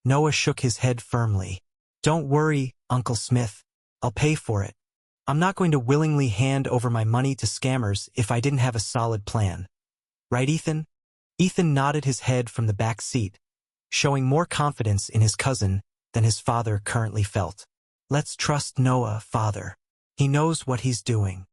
Noah shook his head firmly. Don't worry, Uncle Smith. I'll pay for it. I'm not going to willingly hand over my money to scammers if I didn't have a solid plan. Right, Ethan? Ethan nodded his head from the back seat, showing more confidence in his cousin than his father currently felt. Let's trust Noah, father. He knows what he's doing.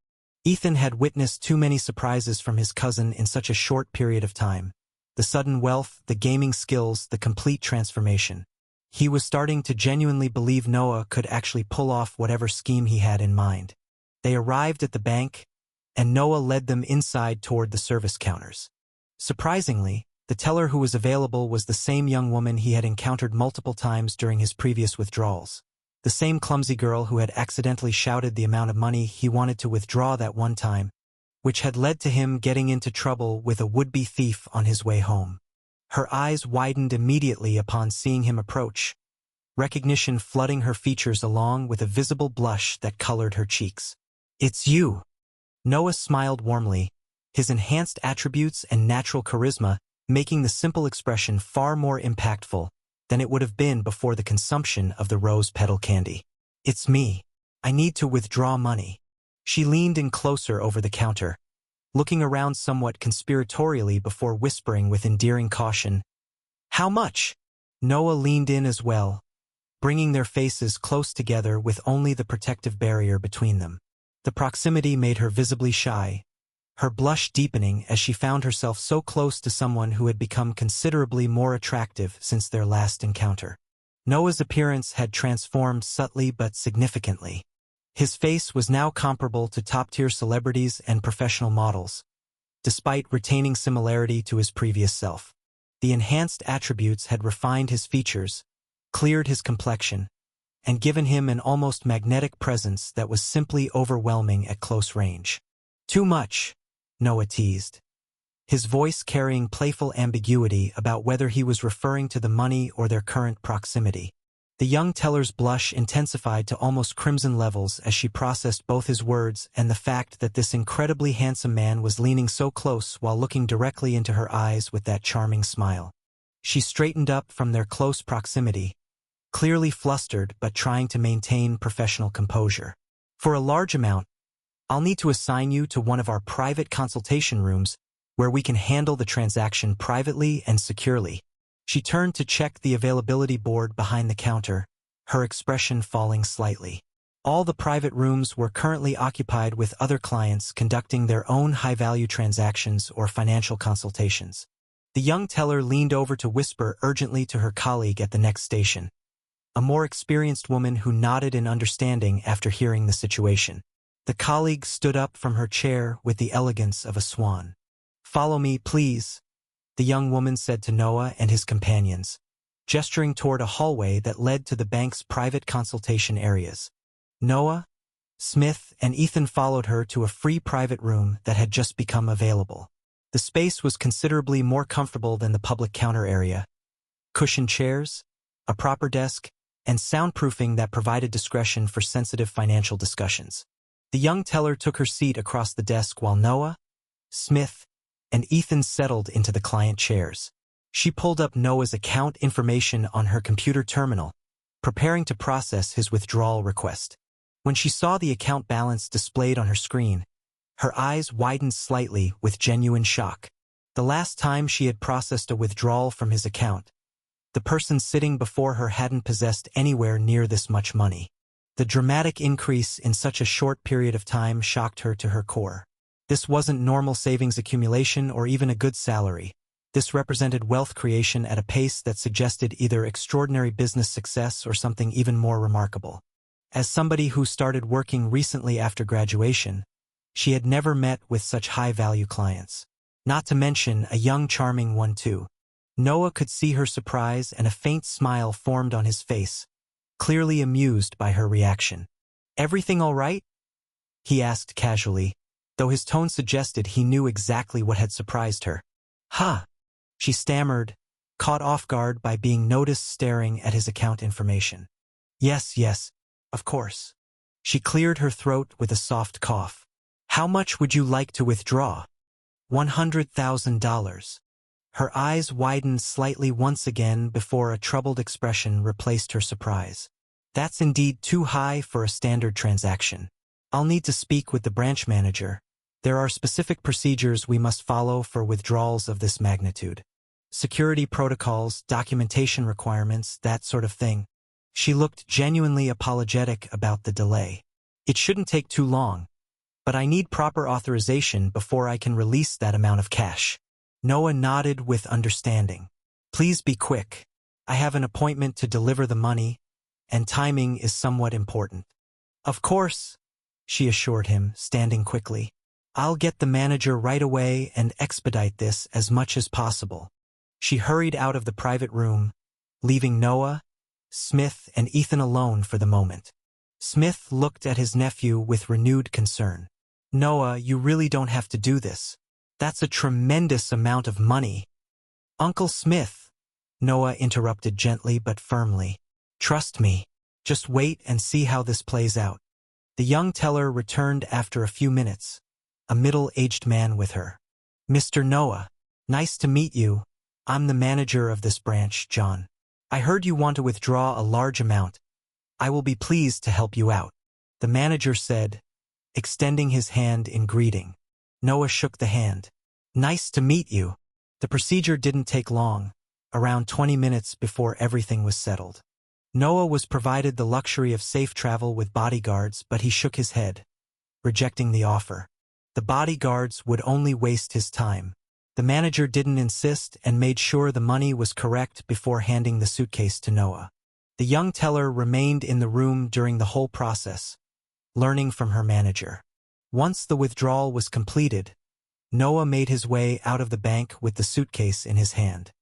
Ethan had witnessed too many surprises from his cousin in such a short period of time. The sudden wealth, the gaming skills, the complete transformation. He was starting to genuinely believe Noah could actually pull off whatever scheme he had in mind. They arrived at the bank, and Noah led them inside toward the service counters. Surprisingly, the teller who was available was the same young woman he had encountered multiple times during his previous withdrawals. The same clumsy girl who had accidentally shouted the amount of money he wanted to withdraw that one time, which had led to him getting into trouble with a would-be thief on his way home. Her eyes widened immediately upon seeing him approach, recognition flooding her features along with a visible blush that colored her cheeks. It's you. Noah smiled warmly, his enhanced attributes and natural charisma making the simple expression far more impactful than it would have been before the consumption of the rose petal candy. It's me. I need to withdraw money. She leaned in closer over the counter, looking around somewhat conspiratorially before whispering with endearing caution. How much? Noah leaned in as well, bringing their faces close together with only the protective barrier between them. The proximity made her visibly shy, her blush deepening as she found herself so close to someone who had become considerably more attractive since their last encounter. Noah's appearance had transformed subtly but significantly. His face was now comparable to top-tier celebrities and professional models, despite retaining similarity to his previous self. The enhanced attributes had refined his features, cleared his complexion, and given him an almost magnetic presence that was simply overwhelming at close range. Too much, Noah teased, his voice carrying playful ambiguity about whether he was referring to the money or their current proximity. The young teller's blush intensified to almost crimson levels as she processed both his words and the fact that this incredibly handsome man was leaning so close while looking directly into her eyes with that charming smile. She straightened up from their close proximity, clearly flustered but trying to maintain professional composure. For a large amount, I'll need to assign you to one of our private consultation rooms where we can handle the transaction privately and securely. She turned to check the availability board behind the counter, her expression falling slightly. All the private rooms were currently occupied with other clients conducting their own high-value transactions or financial consultations. The young teller leaned over to whisper urgently to her colleague at the next station, a more experienced woman who nodded in understanding after hearing the situation. The colleague stood up from her chair with the elegance of a swan. Follow me, please, the young woman said to Noah and his companions, gesturing toward a hallway that led to the bank's private consultation areas. Noah, Smith, and Ethan followed her to a free private room that had just become available. The space was considerably more comfortable than the public counter area. Cushioned chairs, a proper desk, and soundproofing that provided discretion for sensitive financial discussions. The young teller took her seat across the desk while Noah, Smith, and Ethan settled into the client chairs. She pulled up Noah's account information on her computer terminal, preparing to process his withdrawal request. When she saw the account balance displayed on her screen, her eyes widened slightly with genuine shock. The last time she had processed a withdrawal from his account, the person sitting before her hadn't possessed anywhere near this much money. The dramatic increase in such a short period of time shocked her to her core. This wasn't normal savings accumulation or even a good salary. This represented wealth creation at a pace that suggested either extraordinary business success or something even more remarkable. As somebody who started working recently after graduation, she had never met with such high-value clients. Not to mention a young charming one too. Noah could see her surprise and a faint smile formed on his face, clearly amused by her reaction. Everything all right? He asked casually, though his tone suggested he knew exactly what had surprised her. Huh? She stammered, caught off guard by being noticed staring at his account information. Yes, of course. She cleared her throat with a soft cough. How much would you like to withdraw? $100,000. Her eyes widened slightly once again before a troubled expression replaced her surprise. That's indeed too high for a standard transaction. I'll need to speak with the branch manager. There are specific procedures we must follow for withdrawals of this magnitude. Security protocols, documentation requirements, that sort of thing. She looked genuinely apologetic about the delay. It shouldn't take too long, but I need proper authorization before I can release that amount of cash. Noah nodded with understanding. Please be quick. I have an appointment to deliver the money, and timing is somewhat important. Of course, she assured him, standing quickly. I'll get the manager right away and expedite this as much as possible. She hurried out of the private room, leaving Noah, Smith, and Ethan alone for the moment. Smith looked at his nephew with renewed concern. Noah, you really don't have to do this. That's a tremendous amount of money. Uncle Smith, Noah interrupted gently but firmly. Trust me. Just wait and see how this plays out. The young teller returned after a few minutes, a middle-aged man with her. Mr. Noah, nice to meet you. I'm the manager of this branch, John. I heard you want to withdraw a large amount. I will be pleased to help you out, the manager said, extending his hand in greeting. Noah shook the hand. Nice to meet you. The procedure didn't take long, around 20 minutes before everything was settled. Noah was provided the luxury of safe travel with bodyguards, but he shook his head, rejecting the offer. The bodyguards would only waste his time. The manager didn't insist and made sure the money was correct before handing the suitcase to Noah. The young teller remained in the room during the whole process, learning from her manager. Once the withdrawal was completed, Noah made his way out of the bank with the suitcase in his hand.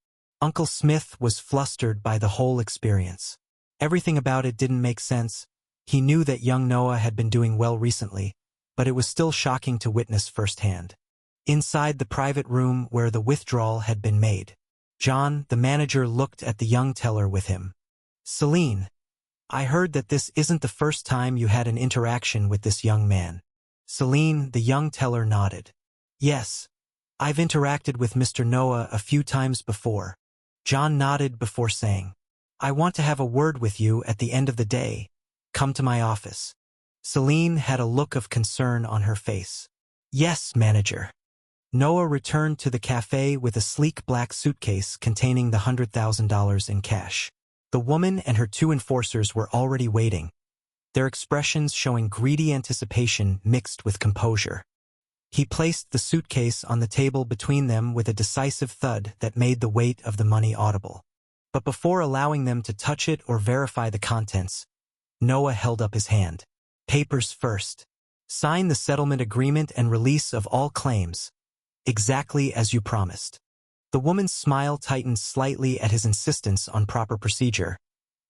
Uncle Smith was flustered by the whole experience. Everything about it didn't make sense. He knew that young Noah had been doing well recently, but it was still shocking to witness firsthand. Inside the private room where the withdrawal had been made, John, the manager, looked at the young teller with him. Celine, I heard that this isn't the first time you had an interaction with this young man. Celine, the young teller, nodded. Yes, I've interacted with Mr. Noah a few times before. John nodded before saying, I want to have a word with you at the end of the day. Come to my office. Celine had a look of concern on her face. Yes, manager. Noah returned to the cafe with a sleek black suitcase containing the $100,000 in cash. The woman and her two enforcers were already waiting, their expressions showing greedy anticipation mixed with composure. He placed the suitcase on the table between them with a decisive thud that made the weight of the money audible. But before allowing them to touch it or verify the contents, Noah held up his hand. Papers first. Sign the settlement agreement and release of all claims. Exactly as you promised. The woman's smile tightened slightly at his insistence on proper procedure,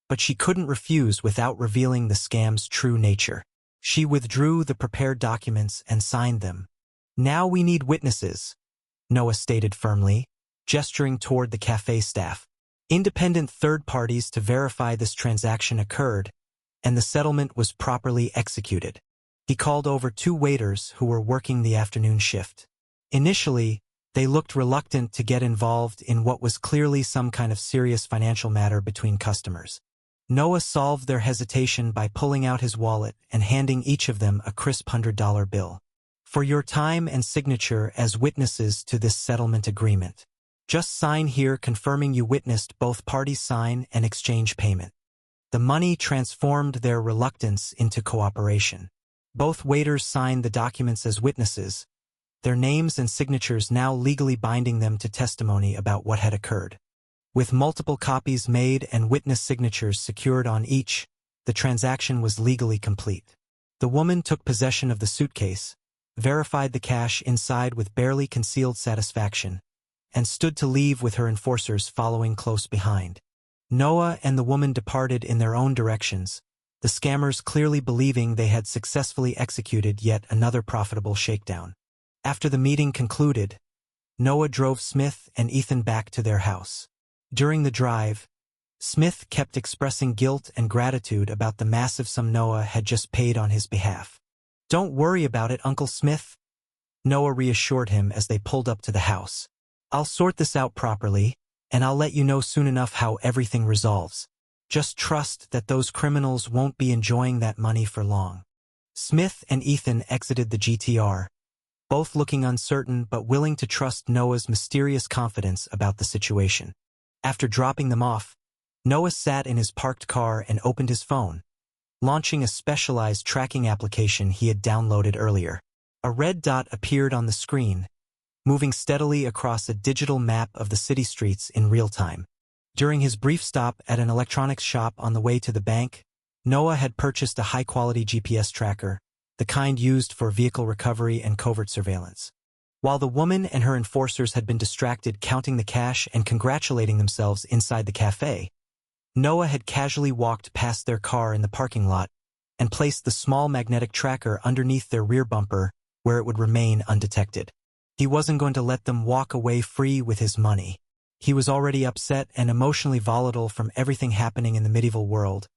but she couldn't refuse without revealing the scam's true nature. She withdrew the prepared documents and signed them. Now we need witnesses, Noah stated firmly, gesturing toward the cafe staff. Independent third parties to verify this transaction occurred, and the settlement was properly executed. He called over two waiters who were working the afternoon shift. Initially, they looked reluctant to get involved in what was clearly some kind of serious financial matter between customers. Noah solved their hesitation by pulling out his wallet and handing each of them a crisp $100 bill. For your time and signature as witnesses to this settlement agreement. Just sign here confirming you witnessed both parties sign and exchange payment. The money transformed their reluctance into cooperation. Both waiters signed the documents as witnesses, their names and signatures now legally binding them to testimony about what had occurred. With multiple copies made and witness signatures secured on each, the transaction was legally complete. The woman took possession of the suitcase, verified the cash inside with barely concealed satisfaction, and stood to leave with her enforcers following close behind. Noah and the woman departed in their own directions, the scammers clearly believing they had successfully executed yet another profitable shakedown. After the meeting concluded, Noah drove Smith and Ethan back to their house. During the drive, Smith kept expressing guilt and gratitude about the massive sum Noah had just paid on his behalf. Don't worry about it, Uncle Smith, Noah reassured him as they pulled up to the house. I'll sort this out properly, and I'll let you know soon enough how everything resolves. Just trust that those criminals won't be enjoying that money for long. Smith and Ethan exited the GTR, both looking uncertain but willing to trust Noah's mysterious confidence about the situation. After dropping them off, Noah sat in his parked car and opened his phone, launching a specialized tracking application he had downloaded earlier. A red dot appeared on the screen, moving steadily across a digital map of the city streets in real time. During his brief stop at an electronics shop on the way to the bank, Noah had purchased a high-quality GPS tracker, the kind used for vehicle recovery and covert surveillance. While the woman and her enforcers had been distracted counting the cash and congratulating themselves inside the cafe, Noah had casually walked past their car in the parking lot and placed the small magnetic tracker underneath their rear bumper where it would remain undetected. He wasn't going to let them walk away free with his money. He was already upset and emotionally volatile from everything happening in the medieval world,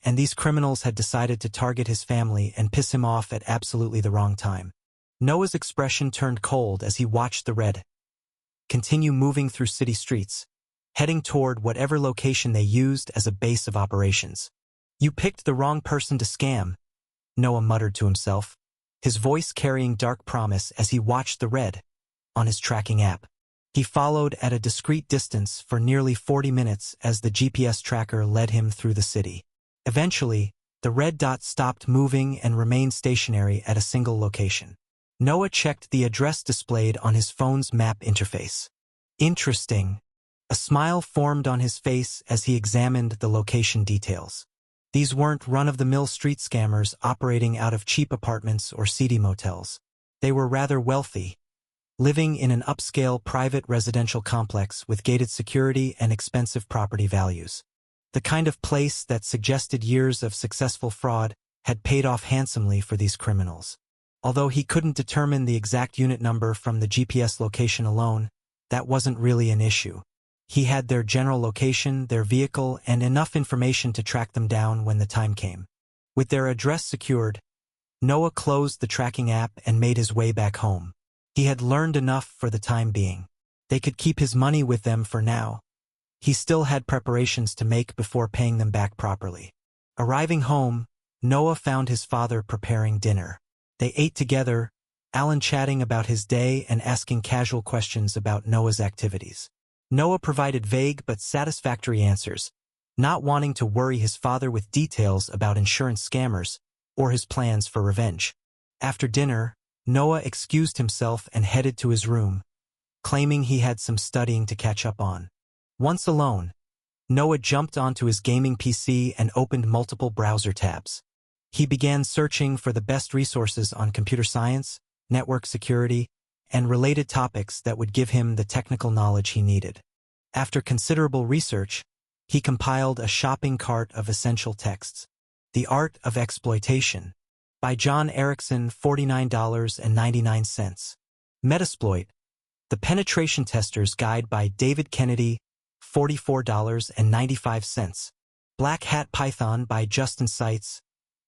and these criminals had decided to target his family and piss him off at absolutely the wrong time. Noah's expression turned cold as he watched the red continue moving through city streets, heading toward whatever location they used as a base of operations. "You picked the wrong person to scam," Noah muttered to himself, his voice carrying dark promise as he watched the red on his tracking app. He followed at a discreet distance for nearly 40 minutes as the GPS tracker led him through the city. Eventually, the red dot stopped moving and remained stationary at a single location. Noah checked the address displayed on his phone's map interface. Interesting. A smile formed on his face as he examined the location details. These weren't run-of-the-mill street scammers operating out of cheap apartments or seedy motels. They were rather wealthy, living in an upscale private residential complex with gated security and expensive property values. The kind of place that suggested years of successful fraud had paid off handsomely for these criminals. Although he couldn't determine the exact unit number from the GPS location alone, that wasn't really an issue. He had their general location, their vehicle, and enough information to track them down when the time came. With their address secured, Noah closed the tracking app and made his way back home. He had learned enough for the time being. They could keep his money with them for now. He still had preparations to make before paying them back properly. Arriving home, Noah found his father preparing dinner. They ate together, Alan chatting about his day and asking casual questions about Noah's activities. Noah provided vague but satisfactory answers, not wanting to worry his father with details about insurance scammers or his plans for revenge. After dinner, Noah excused himself and headed to his room, claiming he had some studying to catch up on. Once alone, Noah jumped onto his gaming PC and opened multiple browser tabs. He began searching for the best resources on computer science, network security, and related topics that would give him the technical knowledge he needed. After considerable research, he compiled a shopping cart of essential texts. The Art of Exploitation, by John Erickson, $49.99. Metasploit, The Penetration Tester's Guide by David Kennedy, $44.95. Black Hat Python by Justin Seitz,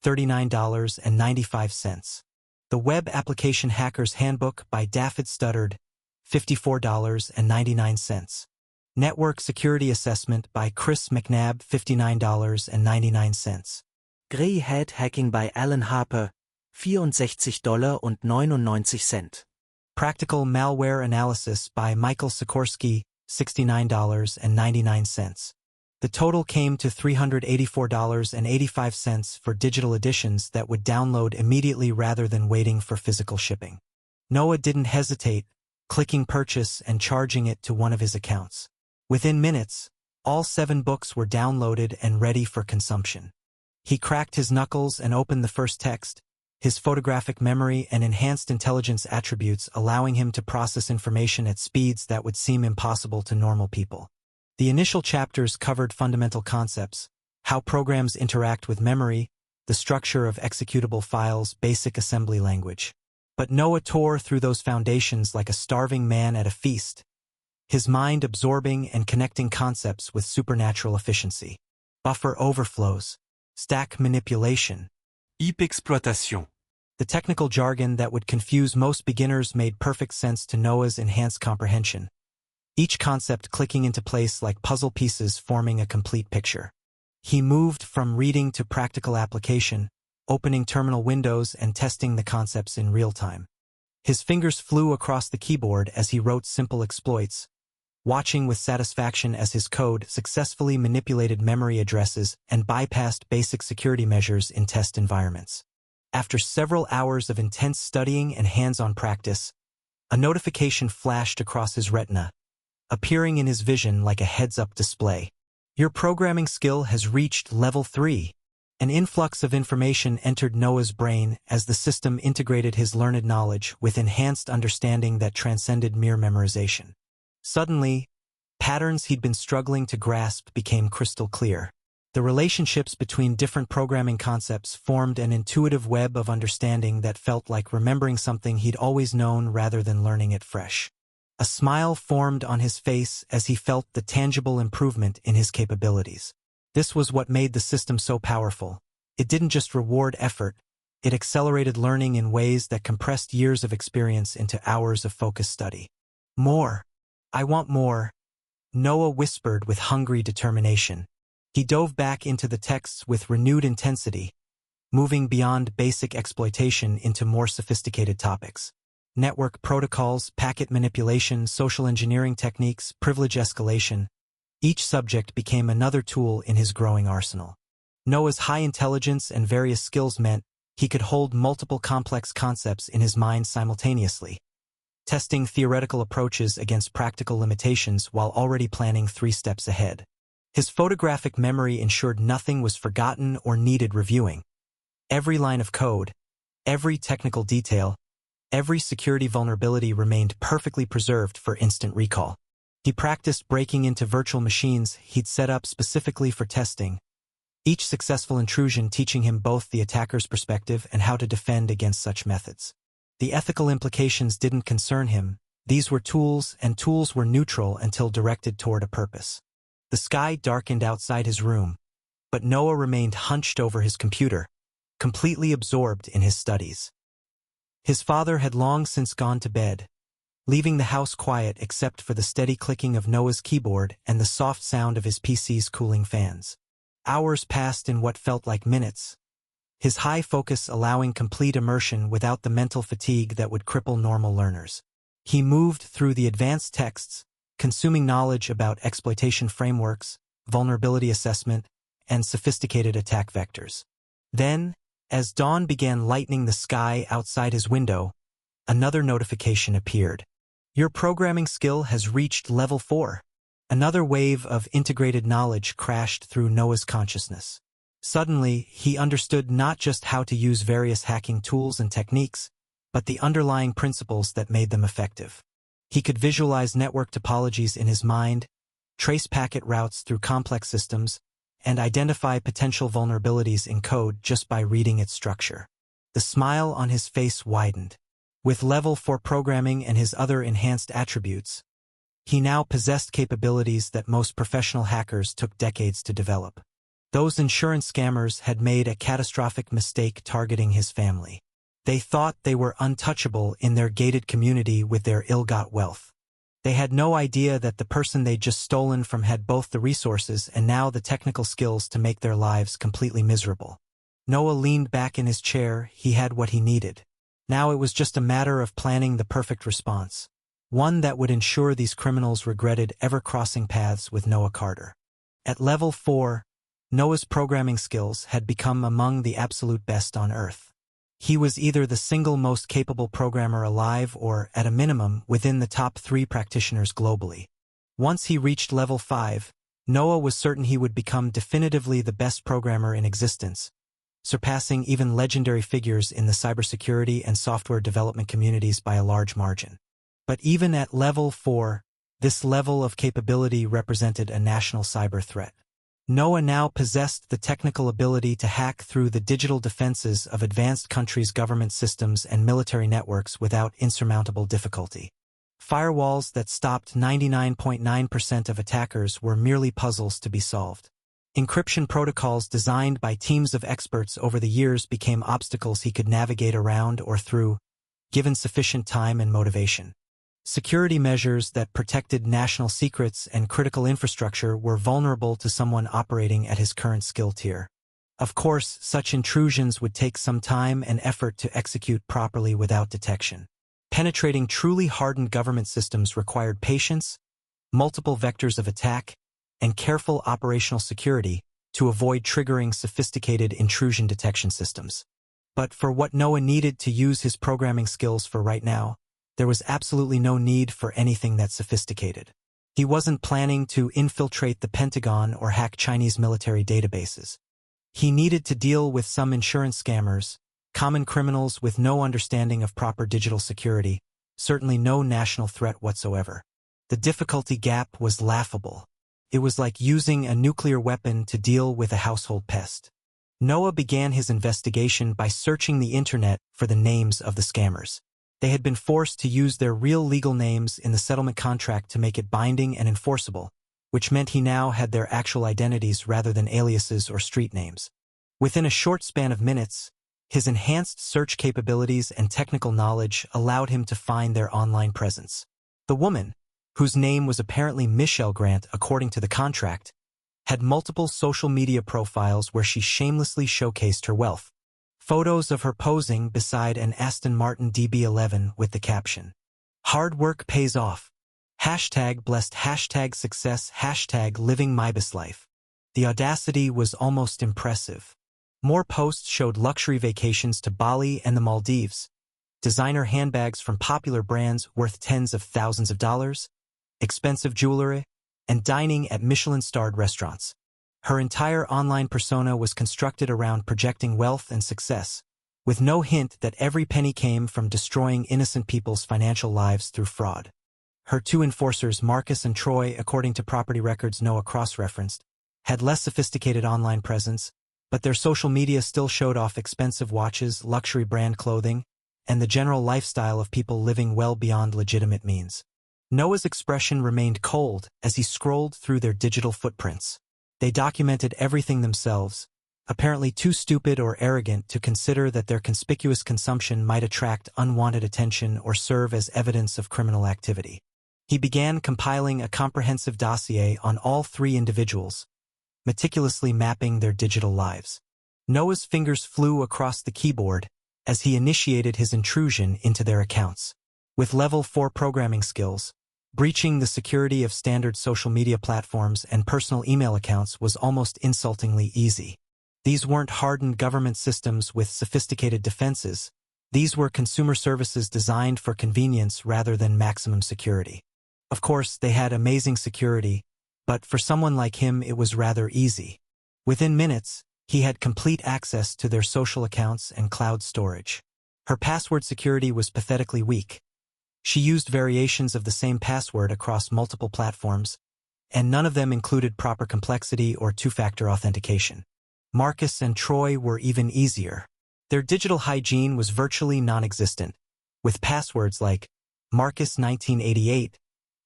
$39.95. The Web Application Hacker's Handbook by David Studdard, $54.99. Network Security Assessment by Chris McNabb, $59.99. Grey Hat Hacking by Alan Harper, $64.99. Practical Malware Analysis by Michael Sikorsky, $69.99. The total came to $384.85 for digital editions that would download immediately rather than waiting for physical shipping. Noah didn't hesitate, clicking purchase and charging it to one of his accounts. Within minutes, all 7 books were downloaded and ready for consumption. He cracked his knuckles and opened the first text, his photographic memory and enhanced intelligence attributes allowing him to process information at speeds that would seem impossible to normal people. The initial chapters covered fundamental concepts, how programs interact with memory, the structure of executable files, basic assembly language. But Noah tore through those foundations like a starving man at a feast, his mind absorbing and connecting concepts with supernatural efficiency. Buffer overflows, stack manipulation, Heap exploitation. The technical jargon that would confuse most beginners made perfect sense to Noah's enhanced comprehension. each concept clicking into place like puzzle pieces forming a complete picture. He moved from reading to practical application, opening terminal windows and testing the concepts in real time. His fingers flew across the keyboard as he wrote simple exploits, watching with satisfaction as his code successfully manipulated memory addresses and bypassed basic security measures in test environments. After several hours of intense studying and hands-on practice, a notification flashed across his retina, appearing in his vision like a heads-up display. Your programming skill has reached level 3. An influx of information entered Noah's brain as the system integrated his learned knowledge with enhanced understanding that transcended mere memorization. Suddenly, patterns he'd been struggling to grasp became crystal clear. The relationships between different programming concepts formed an intuitive web of understanding that felt like remembering something he'd always known rather than learning it fresh. A smile formed on his face as he felt the tangible improvement in his capabilities. This was what made the system so powerful. It didn't just reward effort, it accelerated learning in ways that compressed years of experience into hours of focused study. More. I want more, Noah whispered with hungry determination. He dove back into the texts with renewed intensity, moving beyond basic exploitation into more sophisticated topics. Network protocols, packet manipulation, social engineering techniques, privilege escalation. Each subject became another tool in his growing arsenal. Noah's high intelligence and various skills meant he could hold multiple complex concepts in his mind simultaneously, testing theoretical approaches against practical limitations while already planning 3 steps ahead. His photographic memory ensured nothing was forgotten or needed reviewing. Every line of code, every technical detail, every security vulnerability remained perfectly preserved for instant recall. He practiced breaking into virtual machines he'd set up specifically for testing, each successful intrusion teaching him both the attacker's perspective and how to defend against such methods. The ethical implications didn't concern him. These were tools, and tools were neutral until directed toward a purpose. The sky darkened outside his room, but Noah remained hunched over his computer, completely absorbed in his studies. His father had long since gone to bed, leaving the house quiet except for the steady clicking of Noah's keyboard and the soft sound of his PC's cooling fans. Hours passed in what felt like minutes, his high focus allowing complete immersion without the mental fatigue that would cripple normal learners. He moved through the advanced texts, consuming knowledge about exploitation frameworks, vulnerability assessment, and sophisticated attack vectors. Then, as dawn began lightening the sky outside his window, another notification appeared. Your programming skill has reached level 4. Another wave of integrated knowledge crashed through Noah's consciousness. Suddenly, he understood not just how to use various hacking tools and techniques, but the underlying principles that made them effective. He could visualize network topologies in his mind, trace packet routes through complex systems, and identify potential vulnerabilities in code just by reading its structure. The smile on his face widened. With level 4 programming and his other enhanced attributes, he now possessed capabilities that most professional hackers took decades to develop. Those insurance scammers had made a catastrophic mistake targeting his family. They thought they were untouchable in their gated community with their ill-got wealth. They had no idea that the person they'd just stolen from had both the resources and now the technical skills to make their lives completely miserable. Noah leaned back in his chair. He had what he needed. Now it was just a matter of planning the perfect response, one that would ensure these criminals regretted ever crossing paths with Noah Carter. At level 4, Noah's programming skills had become among the absolute best on Earth. He was either the single most capable programmer alive or, at a minimum, within the top 3 practitioners globally. Once he reached level 5, Noah was certain he would become definitively the best programmer in existence, surpassing even legendary figures in the cybersecurity and software development communities by a large margin. But even at level 4, this level of capability represented a national cyber threat. Noah now possessed the technical ability to hack through the digital defenses of advanced countries' government systems and military networks without insurmountable difficulty. Firewalls that stopped 99.9% of attackers were merely puzzles to be solved. Encryption protocols designed by teams of experts over the years became obstacles he could navigate around or through, given sufficient time and motivation. Security measures that protected national secrets and critical infrastructure were vulnerable to someone operating at his current skill tier. Of course, such intrusions would take some time and effort to execute properly without detection. Penetrating truly hardened government systems required patience, multiple vectors of attack, and careful operational security to avoid triggering sophisticated intrusion detection systems. But for what Noah needed to use his programming skills for right now, there was absolutely no need for anything that sophisticated. He wasn't planning to infiltrate the Pentagon or hack Chinese military databases. He needed to deal with some insurance scammers, common criminals with no understanding of proper digital security, certainly no national threat whatsoever. The difficulty gap was laughable. It was like using a nuclear weapon to deal with a household pest. Noah began his investigation by searching the internet for the names of the scammers. They had been forced to use their real legal names in the settlement contract to make it binding and enforceable, which meant he now had their actual identities rather than aliases or street names. Within a short span of minutes, his enhanced search capabilities and technical knowledge allowed him to find their online presence. The woman, whose name was apparently Michelle Grant according to the contract, had multiple social media profiles where she shamelessly showcased her wealth. Photos of her posing beside an Aston Martin DB11 with the caption, "Hard work pays off. Hashtag blessed, hashtag success, hashtag living my best life." The audacity was almost impressive. More posts showed luxury vacations to Bali and the Maldives, designer handbags from popular brands worth tens of thousands of dollars, expensive jewelry, and dining at Michelin-starred restaurants. Her entire online persona was constructed around projecting wealth and success, with no hint that every penny came from destroying innocent people's financial lives through fraud. Her two enforcers, Marcus and Troy, according to property records Noah cross-referenced, had less sophisticated online presence, but their social media still showed off expensive watches, luxury brand clothing, and the general lifestyle of people living well beyond legitimate means. Noah's expression remained cold as he scrolled through their digital footprints. They documented everything themselves, apparently too stupid or arrogant to consider that their conspicuous consumption might attract unwanted attention or serve as evidence of criminal activity. He began compiling a comprehensive dossier on all three individuals, meticulously mapping their digital lives. Noah's fingers flew across the keyboard as he initiated his intrusion into their accounts. With level 4 programming skills, breaching the security of standard social media platforms and personal email accounts was almost insultingly easy. These weren't hardened government systems with sophisticated defenses. These were consumer services designed for convenience rather than maximum security. Of course, they had amazing security, but for someone like him it was rather easy. Within minutes, he had complete access to their social accounts and cloud storage. Her password security was pathetically weak. She used variations of the same password across multiple platforms, and none of them included proper complexity or two-factor authentication. Marcus and Troy were even easier. Their digital hygiene was virtually non-existent, with passwords like Marcus 1988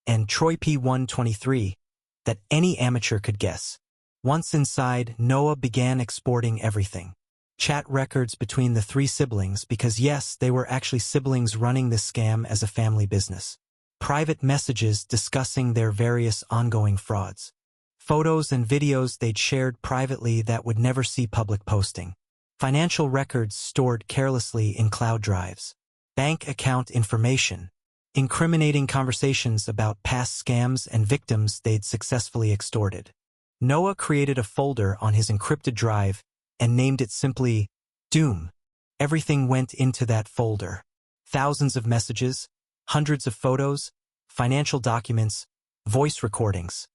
and Troy P123 that any amateur could guess. Once inside, Noah began exporting everything. Chat records between the three siblings because yes, they were actually siblings running this scam as a family business. Private messages discussing their various ongoing frauds. Photos and videos they'd shared privately that would never see public posting. Financial records stored carelessly in cloud drives. Bank account information. Incriminating conversations about past scams and victims they'd successfully extorted. Noah created a folder on his encrypted drive and named it simply Doom. Everything went into that folder. Thousands of messages, hundreds of photos, financial documents, voice recordings.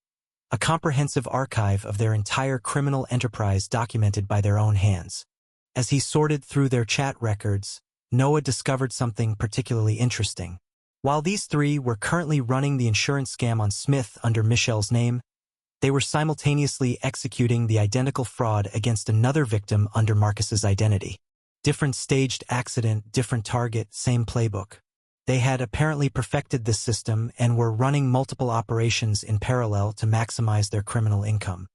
A comprehensive archive of their entire criminal enterprise documented by their own hands. As he sorted through their chat records, Noah discovered something particularly interesting. While these three were currently running the insurance scam on Smith under Michelle's name, they were simultaneously executing the identical fraud against another victim under Marcus's identity. Different staged accident, different target, same playbook. They had apparently perfected this system and were running multiple operations in parallel to maximize their criminal income.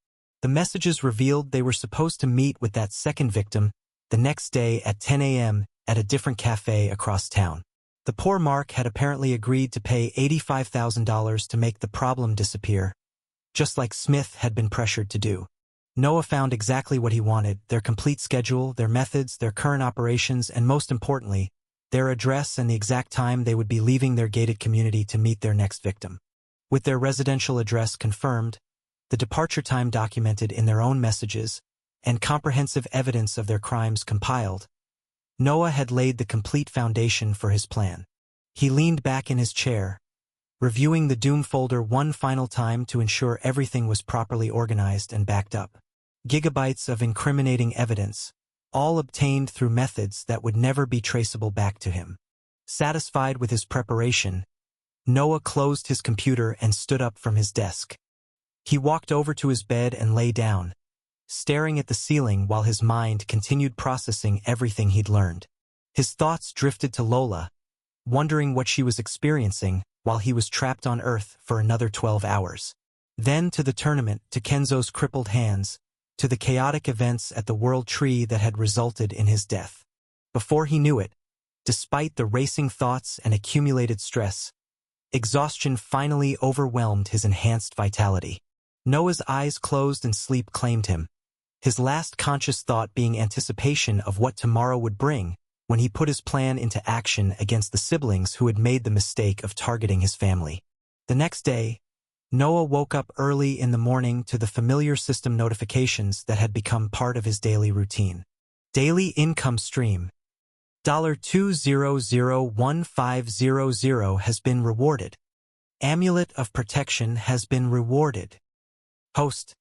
The messages revealed they were supposed to meet with that second victim the next day at 10 a.m. at a different cafe across town. The poor Mark had apparently agreed to pay $85,000 to make the problem disappear, just like Smith had been pressured to do. Noah found exactly what he wanted: their complete schedule, their methods, their current operations, and most importantly, their address and the exact time they would be leaving their gated community to meet their next victim. With their residential address confirmed, the departure time documented in their own messages, and comprehensive evidence of their crimes compiled, Noah had laid the complete foundation for his plan. He leaned back in his chair, reviewing the doom folder one final time to ensure everything was properly organized and backed up. Gigabytes of incriminating evidence, all obtained through methods that would never be traceable back to him. Satisfied with his preparation, Noah closed his computer and stood up from his desk. He walked over to his bed and lay down, staring at the ceiling while his mind continued processing everything he'd learned. His thoughts drifted to Lola, wondering what she was experiencing while he was trapped on Earth for another 12 hours. Then to the tournament, to Kenzo's crippled hands, to the chaotic events at the World Tree that had resulted in his death. Before he knew it, despite the racing thoughts and accumulated stress, exhaustion finally overwhelmed his enhanced vitality. Noah's eyes closed and sleep claimed him, his last conscious thought being anticipation of what tomorrow would bring when he put his plan into action against the siblings who had made the mistake of targeting his family. The next day, Noah woke up early in the morning to the familiar system notifications that had become part of his daily routine. Daily income stream. $2001500 has been rewarded. Amulet of protection has been rewarded. Host: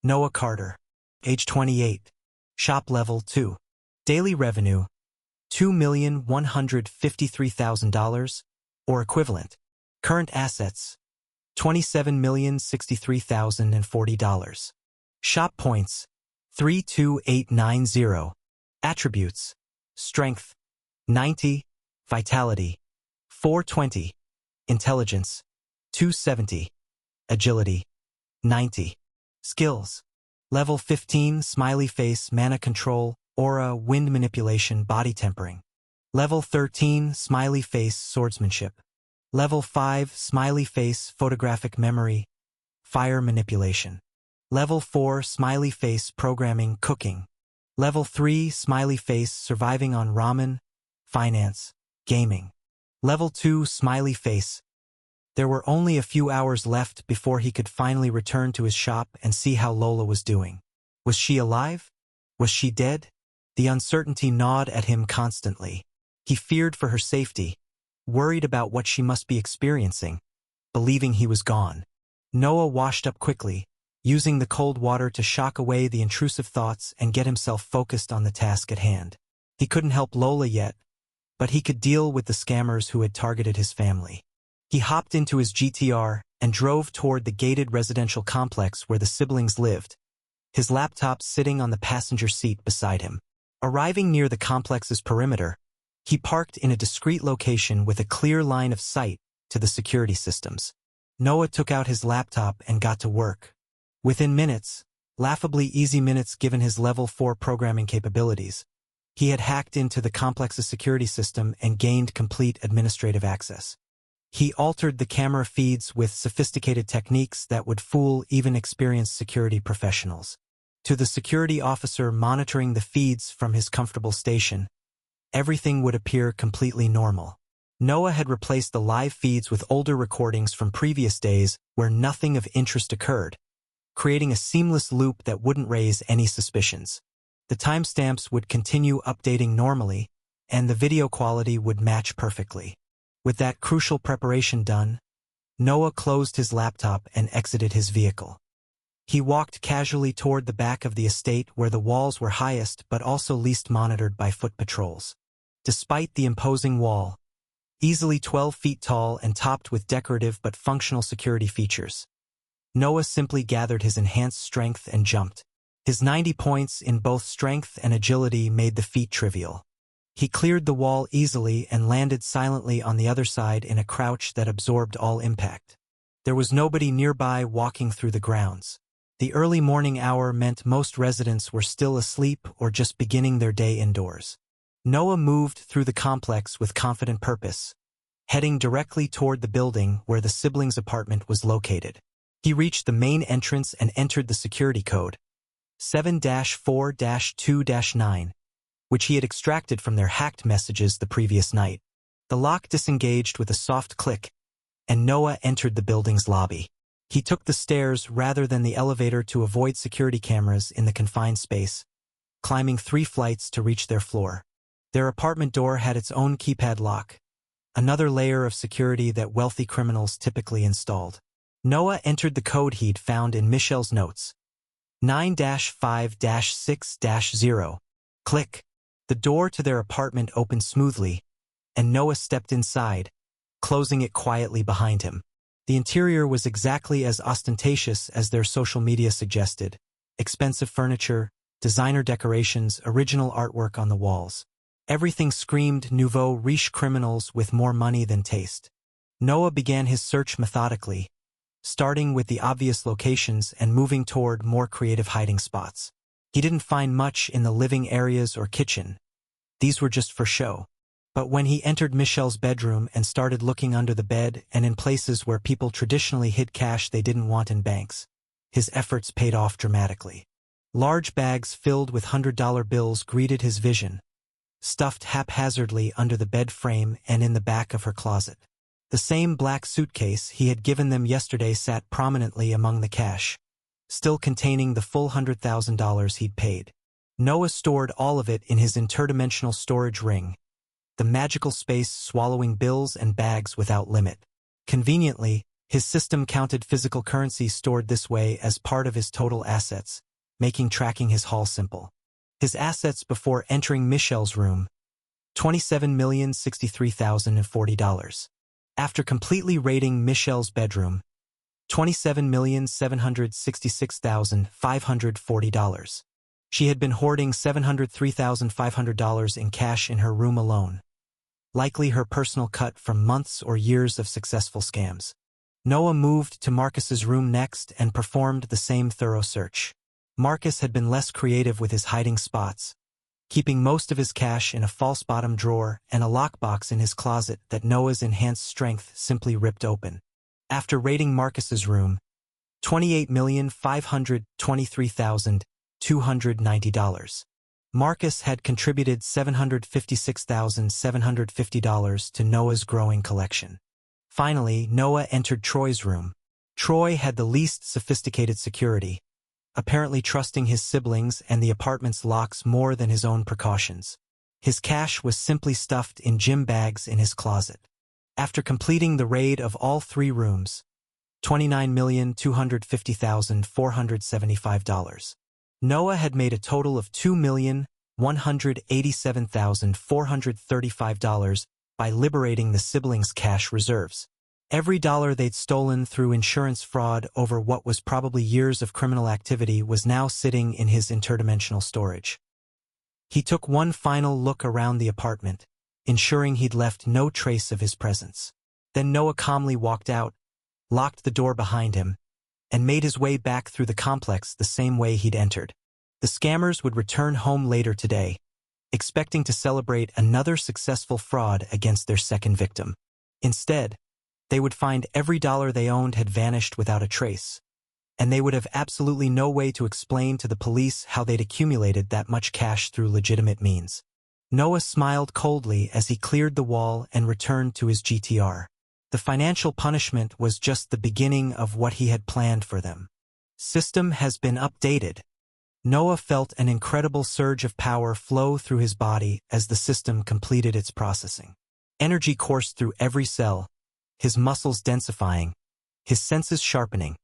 Noah Carter. Age 28. Shop level 2. Daily revenue: $2,153,000, or equivalent. Current assets: $27,063,040. Shop points: 32890. Attributes: strength 90, vitality 420, intelligence 270, agility 90. Skills: level 15, smiley face, mana control, aura, wind manipulation, body tempering. Level 13, smiley face, swordsmanship. Level 5, smiley face, photographic memory, fire manipulation. Level 4, smiley face, programming, cooking. Level 3, smiley face, surviving on ramen, finance, gaming. Level 2, smiley face. There were only a few hours left before he could finally return to his shop and see how Lola was doing. Was she alive? Was she dead? The uncertainty gnawed at him constantly. He feared for her safety, worried about what she must be experiencing, believing he was gone. Noah washed up quickly, using the cold water to shock away the intrusive thoughts and get himself focused on the task at hand. He couldn't help Lola yet, but he could deal with the scammers who had targeted his family. He hopped into his GTR and drove toward the gated residential complex where the siblings lived, his laptop sitting on the passenger seat beside him. Arriving near the complex's perimeter, he parked in a discreet location with a clear line of sight to the security systems. Noah took out his laptop and got to work. Within minutes, laughably easy minutes given his level 4 programming capabilities, he had hacked into the complex's security system and gained complete administrative access. He altered the camera feeds with sophisticated techniques that would fool even experienced security professionals. To the security officer monitoring the feeds from his comfortable station, everything would appear completely normal. Noah had replaced the live feeds with older recordings from previous days where nothing of interest occurred, creating a seamless loop that wouldn't raise any suspicions. The timestamps would continue updating normally, and the video quality would match perfectly. With that crucial preparation done, Noah closed his laptop and exited his vehicle. He walked casually toward the back of the estate where the walls were highest but also least monitored by foot patrols. Despite the imposing wall, easily 12 feet tall and topped with decorative but functional security features, Noah simply gathered his enhanced strength and jumped. His 90 points in both strength and agility made the feat trivial. He cleared the wall easily and landed silently on the other side in a crouch that absorbed all impact. There was nobody nearby walking through the grounds. The early morning hour meant most residents were still asleep or just beginning their day indoors. Noah moved through the complex with confident purpose, heading directly toward the building where the siblings' apartment was located. He reached the main entrance and entered the security code, 7-4-2-9, which he had extracted from their hacked messages the previous night. The lock disengaged with a soft click, and Noah entered the building's lobby. He took the stairs rather than the elevator to avoid security cameras in the confined space, climbing 3 flights to reach their floor. Their apartment door had its own keypad lock, another layer of security that wealthy criminals typically installed. Noah entered the code he'd found in Michelle's notes, 9-5-6-0. Click. The door to their apartment opened smoothly, and Noah stepped inside, closing it quietly behind him. The interior was exactly as ostentatious as their social media suggested. Expensive furniture, designer decorations, original artwork on the walls. Everything screamed nouveau riche criminals with more money than taste. Noah began his search methodically, starting with the obvious locations and moving toward more creative hiding spots. He didn't find much in the living areas or kitchen. These were just for show. But when he entered Michelle's bedroom and started looking under the bed and in places where people traditionally hid cash they didn't want in banks, his efforts paid off dramatically. Large bags filled with $100 bills greeted his vision, stuffed haphazardly under the bed frame and in the back of her closet. The same black suitcase he had given them yesterday sat prominently among the cash, still containing the full $100,000 he'd paid. Noah stored all of it in his interdimensional storage ring, the magical space swallowing bills and bags without limit. Conveniently, his system counted physical currency stored this way as part of his total assets, making tracking his haul simple. His assets before entering Michelle's room, $27,063,040. After completely raiding Michelle's bedroom, $27,766,540. She had been hoarding $703,500 in cash in her room alone, likely her personal cut from months or years of successful scams. Noah moved to Marcus's room next and performed the same thorough search. Marcus had been less creative with his hiding spots, keeping most of his cash in a false bottom drawer and a lockbox in his closet that Noah's enhanced strength simply ripped open. After raiding Marcus's room, $28,523,290. Marcus had contributed $756,750 to Noah's growing collection. Finally, Noah entered Troy's room. Troy had the least sophisticated security, apparently trusting his siblings and the apartment's locks more than his own precautions. His cash was simply stuffed in gym bags in his closet. After completing the raid of all 3 rooms, $29,250,475. Noah had made a total of $2,187,435 by liberating the siblings' cash reserves. Every dollar they'd stolen through insurance fraud over what was probably years of criminal activity was now sitting in his interdimensional storage. He took one final look around the apartment, ensuring he'd left no trace of his presence. Then Noah calmly walked out, locked the door behind him, and made his way back through the complex the same way he'd entered. The scammers would return home later today, expecting to celebrate another successful fraud against their second victim. Instead, they would find every dollar they owned had vanished without a trace, and they would have absolutely no way to explain to the police how they'd accumulated that much cash through legitimate means. Noah smiled coldly as he cleared the wall and returned to his GTR. The financial punishment was just the beginning of what he had planned for them. System has been updated. Noah felt an incredible surge of power flow through his body as the system completed its processing. Energy coursed through every cell, his muscles densifying, his senses sharpening,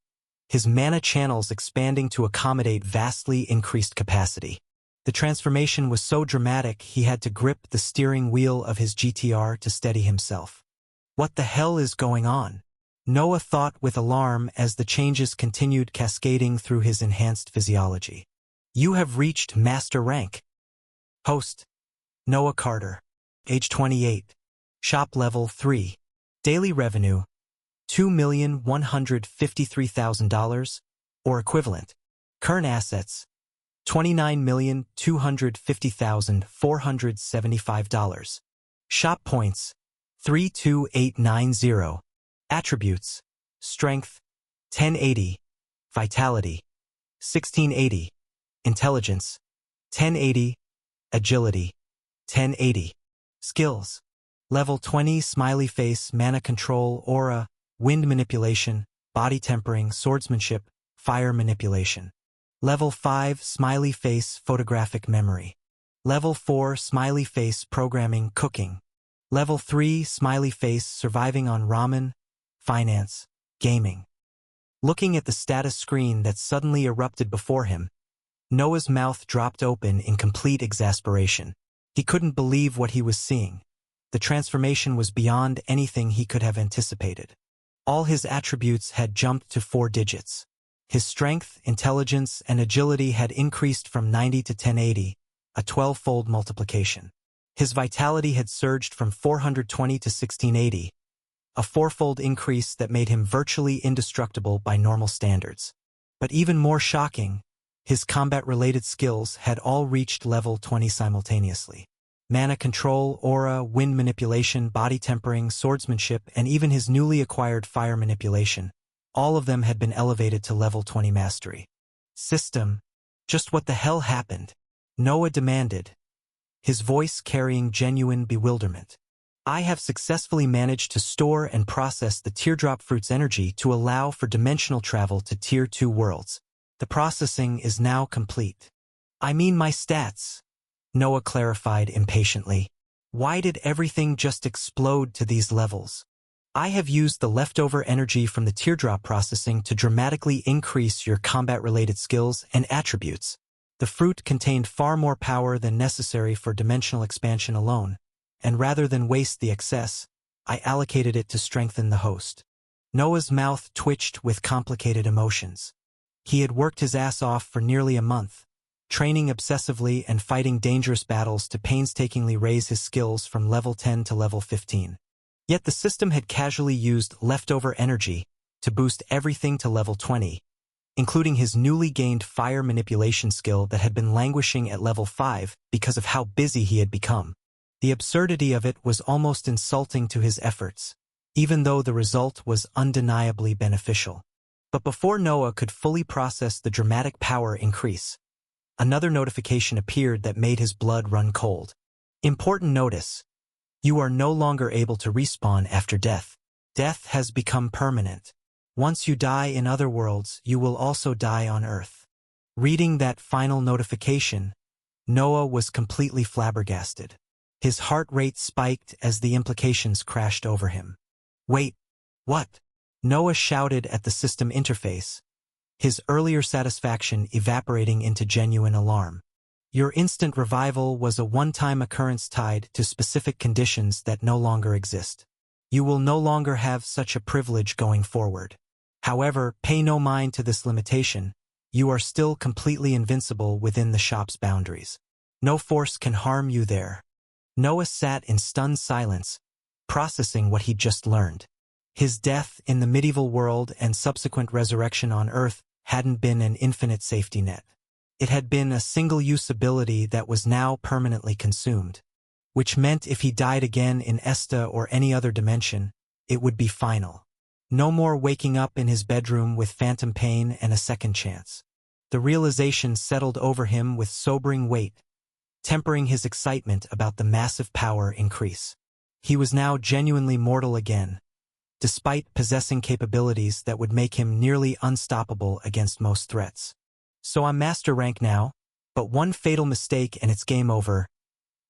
his mana channels expanding to accommodate vastly increased capacity. The transformation was so dramatic he had to grip the steering wheel of his GTR to steady himself. What the hell is going on? Noah thought with alarm as the changes continued cascading through his enhanced physiology. You have reached Master Rank. Host: Noah Carter. Age 28. Shop Level 3. Daily Revenue: $2,153,000, or equivalent. Current Assets: $29,250,475. Shop points, 32890. Attributes, strength, 1080. Vitality, 1680. Intelligence, 1080. Agility, 1080. Skills, level 20 smiley face, mana control, aura, wind manipulation, body tempering, swordsmanship, fire manipulation. Level 5 smiley face, photographic memory. Level 4 smiley face, programming, cooking. Level 3 smiley face, surviving on ramen, finance, gaming. Looking at the status screen that suddenly erupted before him, Noah's mouth dropped open in complete exasperation. He couldn't believe what he was seeing. The transformation was beyond anything he could have anticipated. All his attributes had jumped to 4 digits. His strength, intelligence, and agility had increased from 90 to 1080, a 12-fold multiplication. His vitality had surged from 420 to 1680, a 4-fold increase that made him virtually indestructible by normal standards. But even more shocking, his combat-related skills had all reached level 20 simultaneously. Mana control, aura, wind manipulation, body tempering, swordsmanship, and even his newly acquired fire manipulation, all of them had been elevated to level 20 mastery. System, just what the hell happened? Noah demanded, his voice carrying genuine bewilderment. I have successfully managed to store and process the teardrop fruit's energy to allow for dimensional travel to Tier 2 worlds. The processing is now complete. I mean my stats, Noah clarified impatiently. Why did everything just explode to these levels? I have used the leftover energy from the teardrop processing to dramatically increase your combat-related skills and attributes. The fruit contained far more power than necessary for dimensional expansion alone, and rather than waste the excess, I allocated it to strengthen the host. Noah's mouth twitched with complicated emotions. He had worked his ass off for nearly a month, training obsessively and fighting dangerous battles to painstakingly raise his skills from level 10 to level 15. Yet the system had casually used leftover energy to boost everything to level 20, including his newly gained fire manipulation skill that had been languishing at level 5 because of how busy he had become. The absurdity of it was almost insulting to his efforts, even though the result was undeniably beneficial. But before Noah could fully process the dramatic power increase, another notification appeared that made his blood run cold. Important notice. You are no longer able to respawn after death. Death has become permanent. Once you die in other worlds, you will also die on Earth. Reading that final notification, Noah was completely flabbergasted. His heart rate spiked as the implications crashed over him. Wait, what? Noah shouted at the system interface, his earlier satisfaction evaporating into genuine alarm. Your instant revival was a one-time occurrence tied to specific conditions that no longer exist. You will no longer have such a privilege going forward. However, pay no mind to this limitation. You are still completely invincible within the shop's boundaries. No force can harm you there. Noah sat in stunned silence, processing what he'd just learned. His death in the medieval world and subsequent resurrection on Earth hadn't been an infinite safety net. It had been a single-use ability that was now permanently consumed, which meant if he died again in Esta or any other dimension, it would be final. No more waking up in his bedroom with phantom pain and a second chance. The realization settled over him with sobering weight, tempering his excitement about the massive power increase. He was now genuinely mortal again, despite possessing capabilities that would make him nearly unstoppable against most threats. So I'm master rank now, but one fatal mistake and it's game over,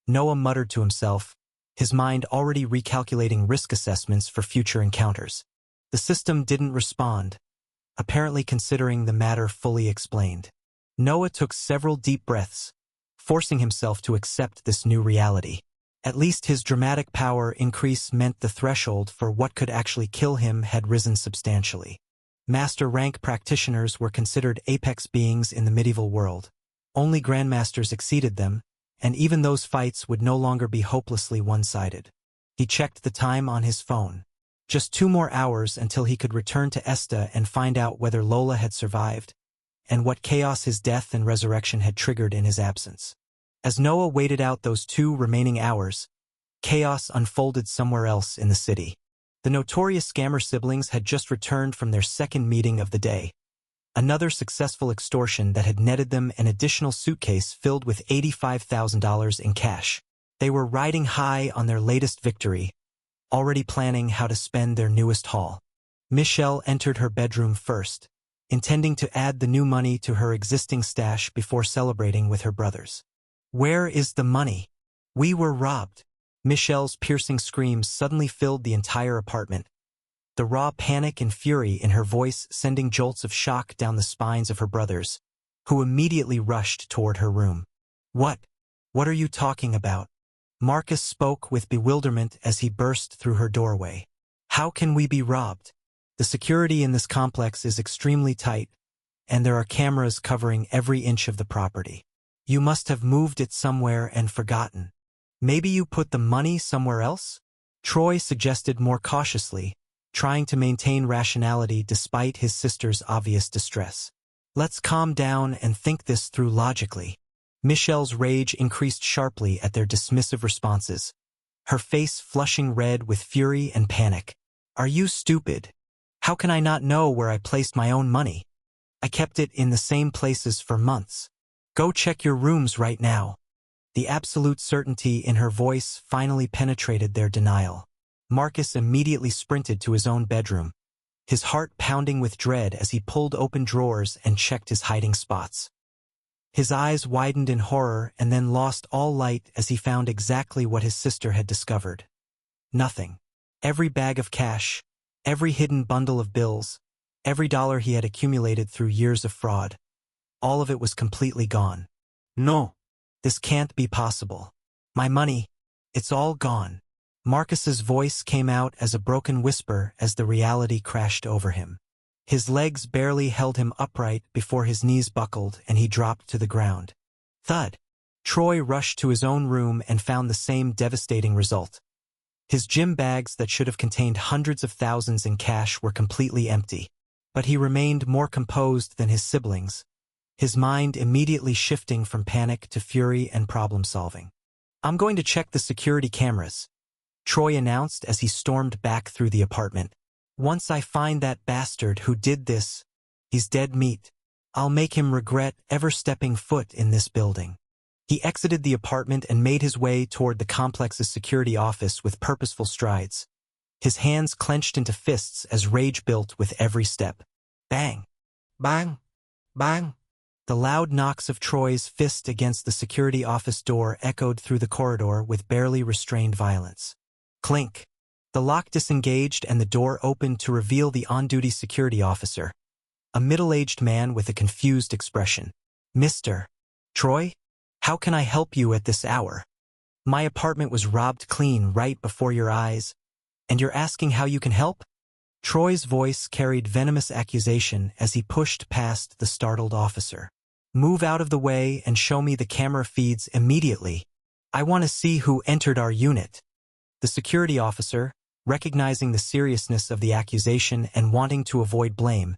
Noah muttered to himself, his mind already recalculating risk assessments for future encounters. The system didn't respond, apparently considering the matter fully explained. Noah took several deep breaths, forcing himself to accept this new reality. At least his dramatic power increase meant the threshold for what could actually kill him had risen substantially. Master rank practitioners were considered apex beings in the medieval world. Only grandmasters exceeded them, and even those fights would no longer be hopelessly one-sided. He checked the time on his phone. Just 2 more hours until he could return to Esta and find out whether Lola had survived. and what chaos his death and resurrection had triggered in his absence. As Noah waited out those 2 remaining hours, chaos unfolded somewhere else in the city. The notorious scammer siblings had just returned from their second meeting of the day. Another successful extortion that had netted them an additional suitcase filled with $85,000 in cash. They were riding high on their latest victory, already planning how to spend their newest haul. Michelle entered her bedroom first, intending to add the new money to her existing stash before celebrating with her brothers. "Where is the money? We were robbed." Michelle's piercing screams suddenly filled the entire apartment, the raw panic and fury in her voice sending jolts of shock down the spines of her brothers, who immediately rushed toward her room. What are you talking about?" Marcus spoke with bewilderment as he burst through her doorway. "How can we be robbed? The security in this complex is extremely tight, and there are cameras covering every inch of the property. You must have moved it somewhere and forgotten. Maybe you put the money somewhere else?" Troy suggested more cautiously, trying to maintain rationality despite his sister's obvious distress. "Let's calm down and think this through logically." Michelle's rage increased sharply at their dismissive responses, her face flushing red with fury and panic. "Are you stupid? How can I not know where I placed my own money? I kept it in the same places for months. Go check your rooms right now." The absolute certainty in her voice finally penetrated their denial. Marcus immediately sprinted to his own bedroom, his heart pounding with dread as he pulled open drawers and checked his hiding spots. His eyes widened in horror and then lost all light as he found exactly what his sister had discovered. Nothing. Every bag of cash, every hidden bundle of bills, every dollar he had accumulated through years of fraud. All of it was completely gone. No. "This can't be possible. My money, it's all gone." Marcus's voice came out as a broken whisper as the reality crashed over him. His legs barely held him upright before his knees buckled and he dropped to the ground. Thud! Troy rushed to his own room and found the same devastating result. His gym bags that should have contained hundreds of thousands in cash were completely empty. But he remained more composed than his siblings, his mind immediately shifting from panic to fury and problem-solving. "I'm going to check the security cameras," Troy announced as he stormed back through the apartment. "Once I find that bastard who did this, he's dead meat. I'll make him regret ever stepping foot in this building." He exited the apartment and made his way toward the complex's security office with purposeful strides, his hands clenched into fists as rage built with every step. Bang! Bang! Bang! The loud knocks of Troy's fist against the security office door echoed through the corridor with barely restrained violence. Clink! The lock disengaged and the door opened to reveal the on-duty security officer, a middle-aged man with a confused expression. "Mr. Troy? How can I help you at this hour? My apartment was robbed clean right before your eyes, and you're asking how you can help?" Troy's voice carried venomous accusation as he pushed past the startled officer. "Move out of the way and show me the camera feeds immediately. I want to see who entered our unit." The security officer, recognizing the seriousness of the accusation and wanting to avoid blame,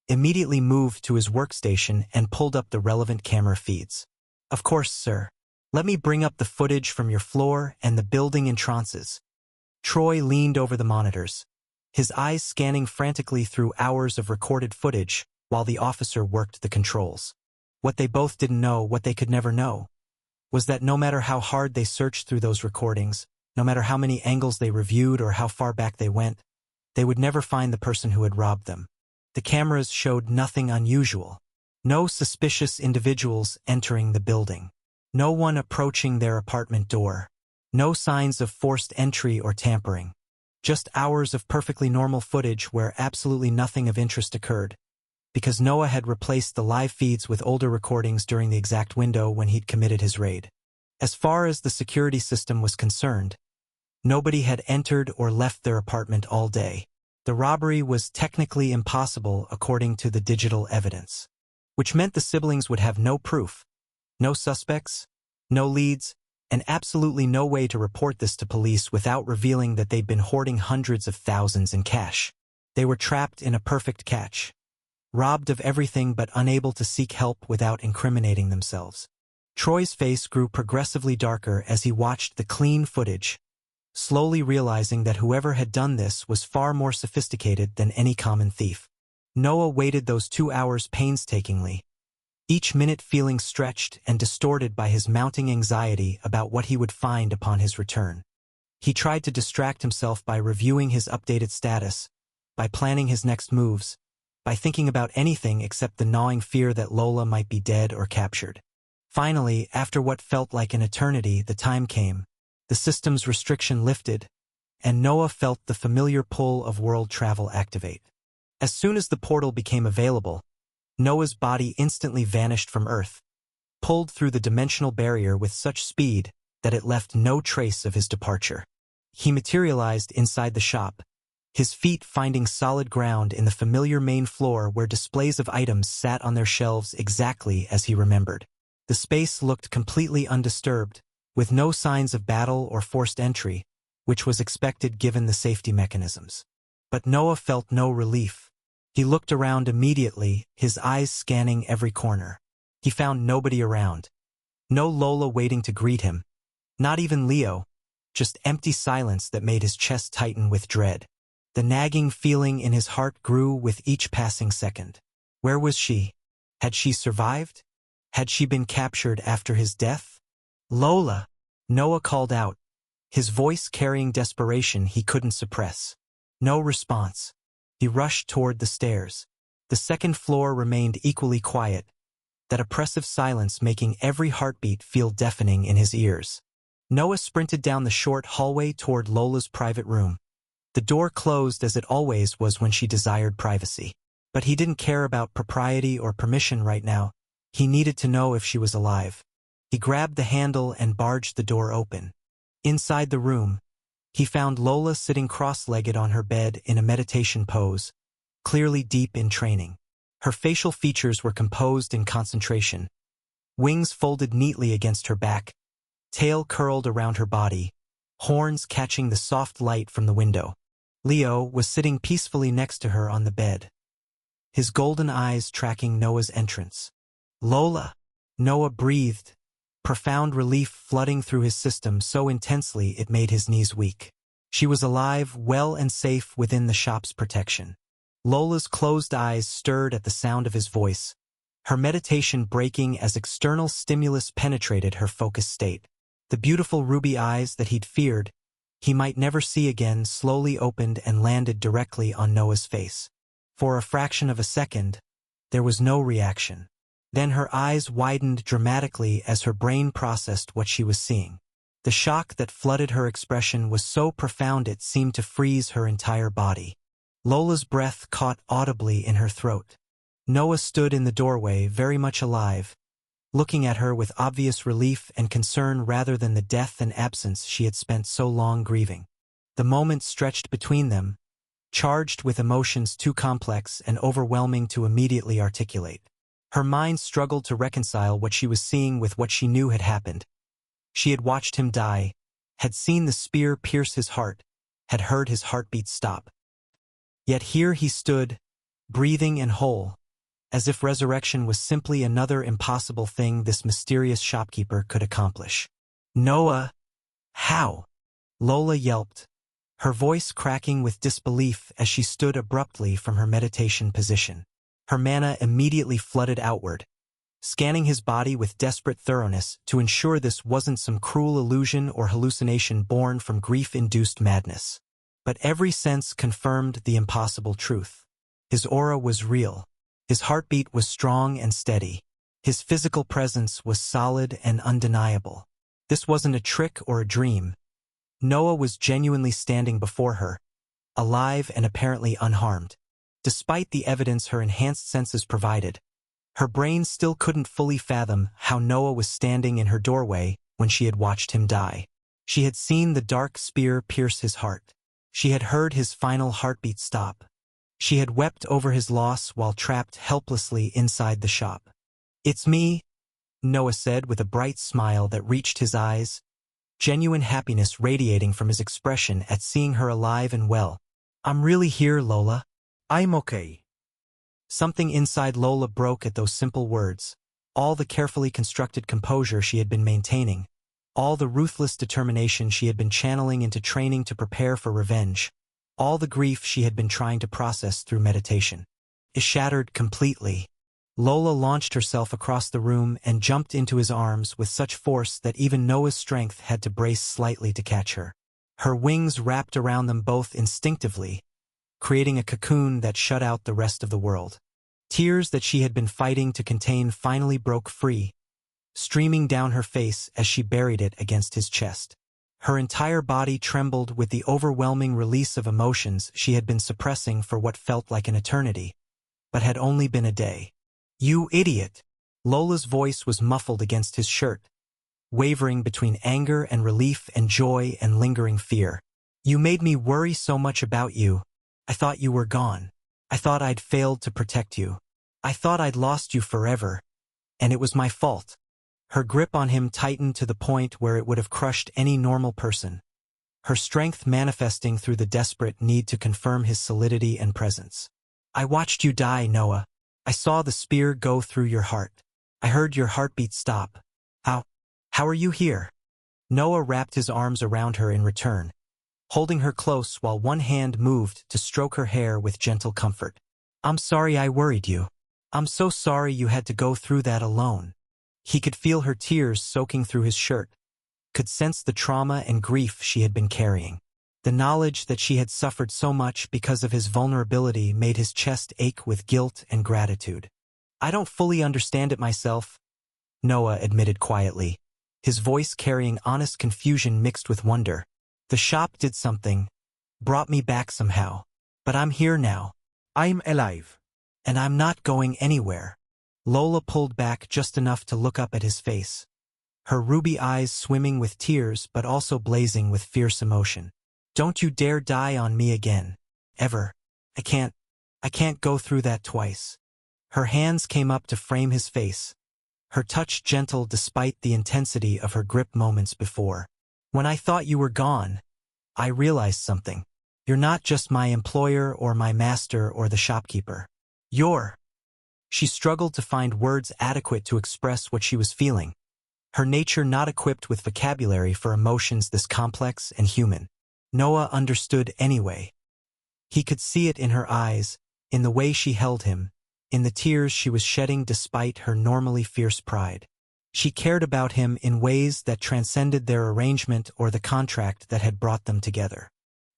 immediately moved to his workstation and pulled up the relevant camera feeds. "Of course, sir. Let me bring up the footage from your floor and the building entrances." Troy leaned over the monitors, his eyes scanning frantically through hours of recorded footage while the officer worked the controls. What they both didn't know, what they could never know, was that no matter how hard they searched through those recordings, no matter how many angles they reviewed or how far back they went, they would never find the person who had robbed them. The cameras showed nothing unusual. No suspicious individuals entering the building. No one approaching their apartment door. No signs of forced entry or tampering. Just hours of perfectly normal footage where absolutely nothing of interest occurred, because Noah had replaced the live feeds with older recordings during the exact window when he'd committed his raid. As far as the security system was concerned, nobody had entered or left their apartment all day. The robbery was technically impossible according to the digital evidence, which meant the siblings would have no proof, no suspects, no leads, and absolutely no way to report this to police without revealing that they'd been hoarding hundreds of thousands in cash. They were trapped in a perfect catch. robbed of everything but unable to seek help without incriminating themselves. Troy's face grew progressively darker as he watched the clean footage, slowly realizing that whoever had done this was far more sophisticated than any common thief. Noah waited those 2 hours painstakingly, each minute feeling stretched and distorted by his mounting anxiety about what he would find upon his return. He tried to distract himself by reviewing his updated status, by planning his next moves, by thinking about anything except the gnawing fear that Lola might be dead or captured. Finally, after what felt like an eternity, the time came. The system's restriction lifted, and Noah felt the familiar pull of world travel activate. As soon as the portal became available, Noah's body instantly vanished from Earth, pulled through the dimensional barrier with such speed that it left no trace of his departure. He materialized inside the shop, his feet finding solid ground in the familiar main floor where displays of items sat on their shelves exactly as he remembered. The space looked completely undisturbed, with no signs of battle or forced entry, which was expected given the safety mechanisms. But Noah felt no relief. He looked around immediately, his eyes scanning every corner. He found nobody around. No Lola waiting to greet him. Not even Leo. Just empty silence that made his chest tighten with dread. The nagging feeling in his heart grew with each passing second. Where was she? Had she survived? Had she been captured after his death? Lola! Noah called out, his voice carrying desperation he couldn't suppress. No response. He rushed toward the stairs. The second floor remained equally quiet, that oppressive silence making every heartbeat feel deafening in his ears. Noah sprinted down the short hallway toward Lola's private room. The door closed as it always was when she desired privacy. But he didn't care about propriety or permission right now. He needed to know if she was alive. He grabbed the handle and barged the door open. Inside the room, he found Lola sitting cross-legged on her bed in a meditation pose, clearly deep in training. Her facial features were composed in concentration, wings folded neatly against her back, tail curled around her body, horns catching the soft light from the window. Leo was sitting peacefully next to her on the bed, his golden eyes tracking Noah's entrance. Lola! Noah breathed, profound relief flooding through his system so intensely it made his knees weak. She was alive, well and safe within the shop's protection. Lola's closed eyes stirred at the sound of his voice, her meditation breaking as external stimulus penetrated her focused state. The beautiful ruby eyes that he'd feared he might never see again slowly opened and landed directly on Noah's face. For a fraction of a second, there was no reaction. Then her eyes widened dramatically as her brain processed what she was seeing. The shock that flooded her expression was so profound it seemed to freeze her entire body. Lola's breath caught audibly in her throat. Noah stood in the doorway, very much alive, looking at her with obvious relief and concern rather than the death and absence she had spent so long grieving. The moment stretched between them, charged with emotions too complex and overwhelming to immediately articulate. Her mind struggled to reconcile what she was seeing with what she knew had happened. She had watched him die, had seen the spear pierce his heart, had heard his heartbeat stop. Yet here he stood, breathing and whole, as if resurrection was simply another impossible thing this mysterious shopkeeper could accomplish. Noah! How? Lola yelped, her voice cracking with disbelief as she stood abruptly from her meditation position. Her mana immediately flooded outward, scanning his body with desperate thoroughness to ensure this wasn't some cruel illusion or hallucination born from grief-induced madness. But every sense confirmed the impossible truth. His aura was real. His heartbeat was strong and steady. His physical presence was solid and undeniable. This wasn't a trick or a dream. Noah was genuinely standing before her, alive and apparently unharmed. Despite the evidence her enhanced senses provided, her brain still couldn't fully fathom how Noah was standing in her doorway when she had watched him die. She had seen the dark spear pierce his heart. She had heard his final heartbeat stop. She had wept over his loss while trapped helplessly inside the shop. "It's me," Noah said with a bright smile that reached his eyes, genuine happiness radiating from his expression at seeing her alive and well. "I'm really here, Lola." I'm okay. Something inside Lola broke at those simple words. All the carefully constructed composure she had been maintaining, all the ruthless determination she had been channeling into training to prepare for revenge, all the grief she had been trying to process through meditation. It shattered completely. Lola launched herself across the room and jumped into his arms with such force that even Noah's strength had to brace slightly to catch her. Her wings wrapped around them both instinctively, creating a cocoon that shut out the rest of the world. Tears that she had been fighting to contain finally broke free, streaming down her face as she buried it against his chest. Her entire body trembled with the overwhelming release of emotions she had been suppressing for what felt like an eternity, but had only been a day. "You idiot!" Lola's voice was muffled against his shirt, wavering between anger and relief and joy and lingering fear. "You made me worry so much about you. I thought you were gone. I thought I'd failed to protect you. I thought I'd lost you forever. And it was my fault." Her grip on him tightened to the point where it would have crushed any normal person, her strength manifesting through the desperate need to confirm his solidity and presence. "I watched you die, Noah. I saw the spear go through your heart. I heard your heartbeat stop. How are you here?" Noah wrapped his arms around her in return, holding her close while one hand moved to stroke her hair with gentle comfort. "I'm sorry I worried you. I'm so sorry you had to go through that alone." He could feel her tears soaking through his shirt, could sense the trauma and grief she had been carrying. The knowledge that she had suffered so much because of his vulnerability made his chest ache with guilt and gratitude. "I don't fully understand it myself," Noah admitted quietly, his voice carrying honest confusion mixed with wonder. "The shop did something, brought me back somehow. But I'm here now. I'm alive. And I'm not going anywhere." Lola pulled back just enough to look up at his face, her ruby eyes swimming with tears but also blazing with fierce emotion. "Don't you dare die on me again. Ever. I can't go through that twice." Her hands came up to frame his face, her touch gentle despite the intensity of her grip moments before. "When I thought you were gone, I realized something. You're not just my employer or my master or the shopkeeper. You're—" She struggled to find words adequate to express what she was feeling, her nature not equipped with vocabulary for emotions this complex and human. Noah understood anyway. He could see it in her eyes, in the way she held him, in the tears she was shedding despite her normally fierce pride. She cared about him in ways that transcended their arrangement or the contract that had brought them together.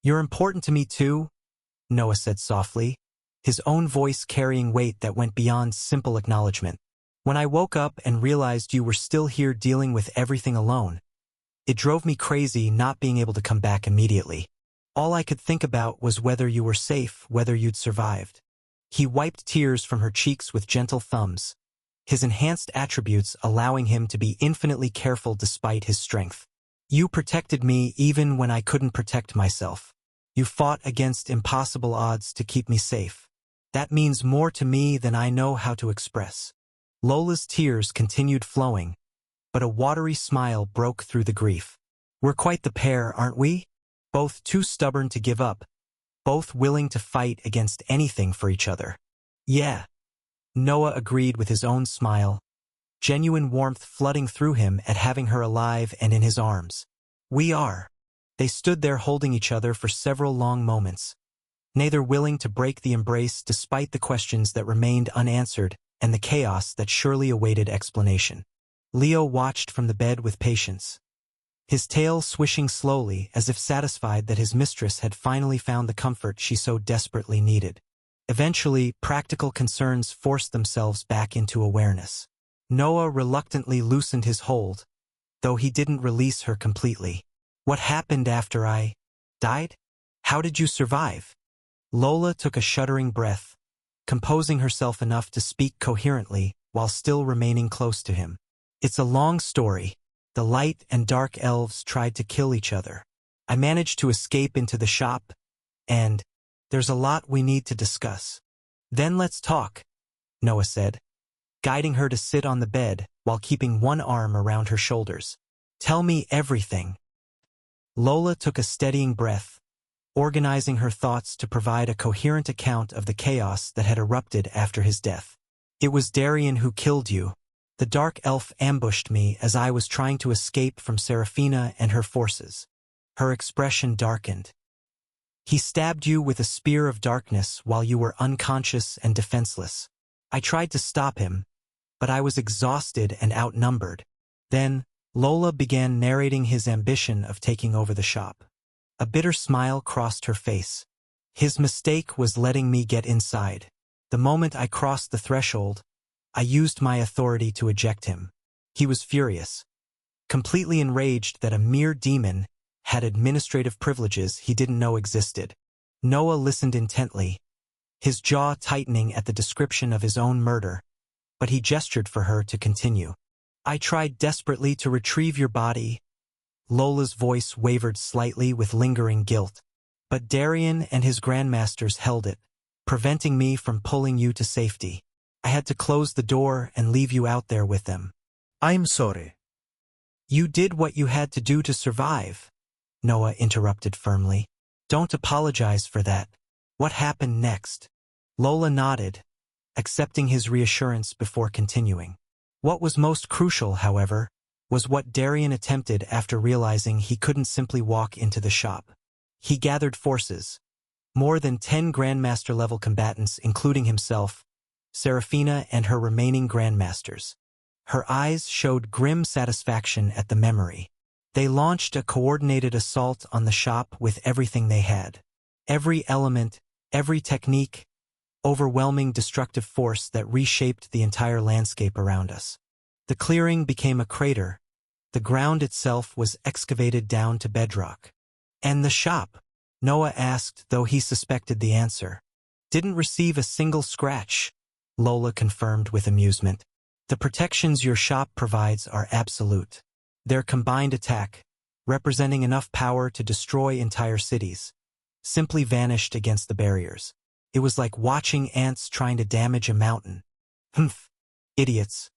"You're important to me too," Noah said softly, his own voice carrying weight that went beyond simple acknowledgement. "When I woke up and realized you were still here dealing with everything alone, it drove me crazy not being able to come back immediately. All I could think about was whether you were safe, whether you'd survived." He wiped tears from her cheeks with gentle thumbs, his enhanced attributes allowing him to be infinitely careful despite his strength. "You protected me even when I couldn't protect myself. You fought against impossible odds to keep me safe. That means more to me than I know how to express." Lola's tears continued flowing, but a watery smile broke through the grief. "We're quite the pair, aren't we? Both too stubborn to give up, both willing to fight against anything for each other." "Yeah," Noah agreed with his own smile, genuine warmth flooding through him at having her alive and in his arms. "We are." They stood there holding each other for several long moments, neither willing to break the embrace despite the questions that remained unanswered and the chaos that surely awaited explanation. Leo watched from the bed with patience, his tail swishing slowly as if satisfied that his mistress had finally found the comfort she so desperately needed. Eventually, practical concerns forced themselves back into awareness. Noah reluctantly loosened his hold, though he didn't release her completely. "What happened after I died? How did you survive?" Lola took a shuddering breath, composing herself enough to speak coherently while still remaining close to him. "It's a long story. The light and dark elves tried to kill each other. I managed to escape into the shop, and there's a lot we need to discuss." "Then let's talk," Noah said, guiding her to sit on the bed while keeping one arm around her shoulders. "Tell me everything." Lola took a steadying breath, organizing her thoughts to provide a coherent account of the chaos that had erupted after his death. It was Darien who killed you. The dark elf ambushed me as I was trying to escape from Seraphina and her forces. Her expression darkened. He stabbed you with a spear of darkness while you were unconscious and defenseless. I tried to stop him, but I was exhausted and outnumbered. Then, Lola began narrating his ambition of taking over the shop. A bitter smile crossed her face. His mistake was letting me get inside. The moment I crossed the threshold, I used my authority to eject him. He was furious, completely enraged that a mere demon had administrative privileges he didn't know existed. Noah listened intently, his jaw tightening at the description of his own murder, but he gestured for her to continue. I tried desperately to retrieve your body. Lola's voice wavered slightly with lingering guilt, but Darien and his grandmasters held it, preventing me from pulling you to safety. I had to close the door and leave you out there with them. I'm sorry. You did what you had to do to survive, Noah interrupted firmly. Don't apologize for that. What happened next? Lola nodded, accepting his reassurance before continuing. What was most crucial, however, was what Darien attempted after realizing he couldn't simply walk into the shop. He gathered forces. More than 10 Grandmaster-level combatants, including himself, Seraphina and her remaining Grandmasters. Her eyes showed grim satisfaction at the memory. They launched a coordinated assault on the shop with everything they had. Every element, every technique, overwhelming destructive force that reshaped the entire landscape around us. The clearing became a crater. The ground itself was excavated down to bedrock. And the shop? Noah asked, though he suspected the answer. Didn't receive a single scratch, Lola confirmed with amusement. The protections your shop provides are absolute. Their combined attack, representing enough power to destroy entire cities, simply vanished against the barriers. It was like watching ants trying to damage a mountain. Humph, idiots.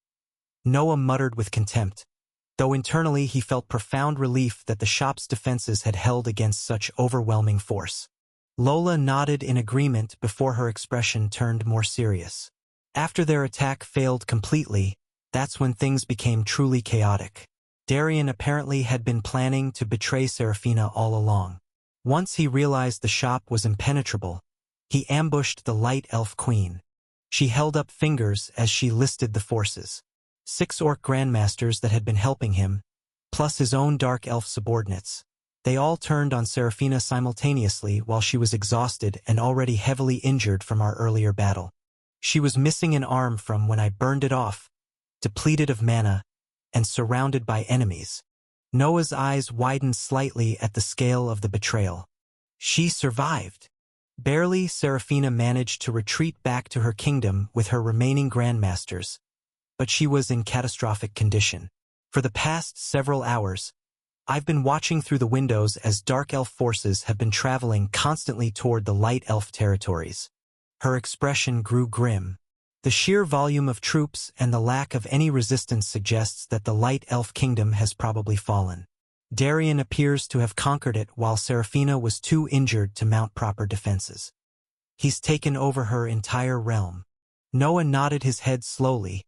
Noah muttered with contempt, though internally he felt profound relief that the shop's defenses had held against such overwhelming force. Lola nodded in agreement before her expression turned more serious. After their attack failed completely, that's when things became truly chaotic. Darien apparently had been planning to betray Seraphina all along. Once he realized the shop was impenetrable, he ambushed the Light Elf Queen. She held up fingers as she listed the forces. 6 orc grandmasters that had been helping him, plus his own dark elf subordinates. They all turned on Seraphina simultaneously while she was exhausted and already heavily injured from our earlier battle. She was missing an arm from when I burned it off, depleted of mana, and surrounded by enemies. Noah's eyes widened slightly at the scale of the betrayal. She survived. Barely, Seraphina managed to retreat back to her kingdom with her remaining grandmasters, but she was in catastrophic condition. For the past several hours, I've been watching through the windows as dark elf forces have been traveling constantly toward the light elf territories. Her expression grew grim. The sheer volume of troops and the lack of any resistance suggests that the light elf kingdom has probably fallen. Darien appears to have conquered it while Seraphina was too injured to mount proper defenses. He's taken over her entire realm. Noah nodded his head slowly,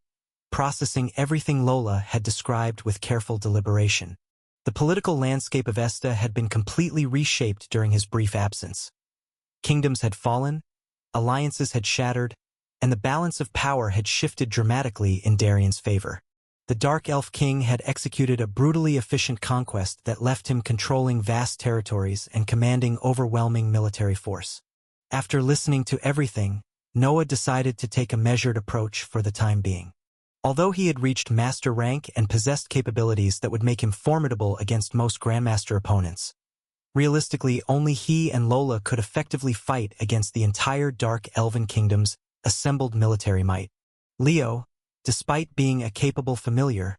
processing everything Lola had described with careful deliberation. The political landscape of Esta had been completely reshaped during his brief absence. Kingdoms had fallen, alliances had shattered, and the balance of power had shifted dramatically in Darien's favor. The Dark Elf King had executed a brutally efficient conquest that left him controlling vast territories and commanding overwhelming military force. After listening to everything, Noah decided to take a measured approach for the time being. Although he had reached master rank and possessed capabilities that would make him formidable against most grandmaster opponents, realistically only he and Lola could effectively fight against the entire Dark Elven Kingdom's assembled military might. Leo, despite being a capable familiar,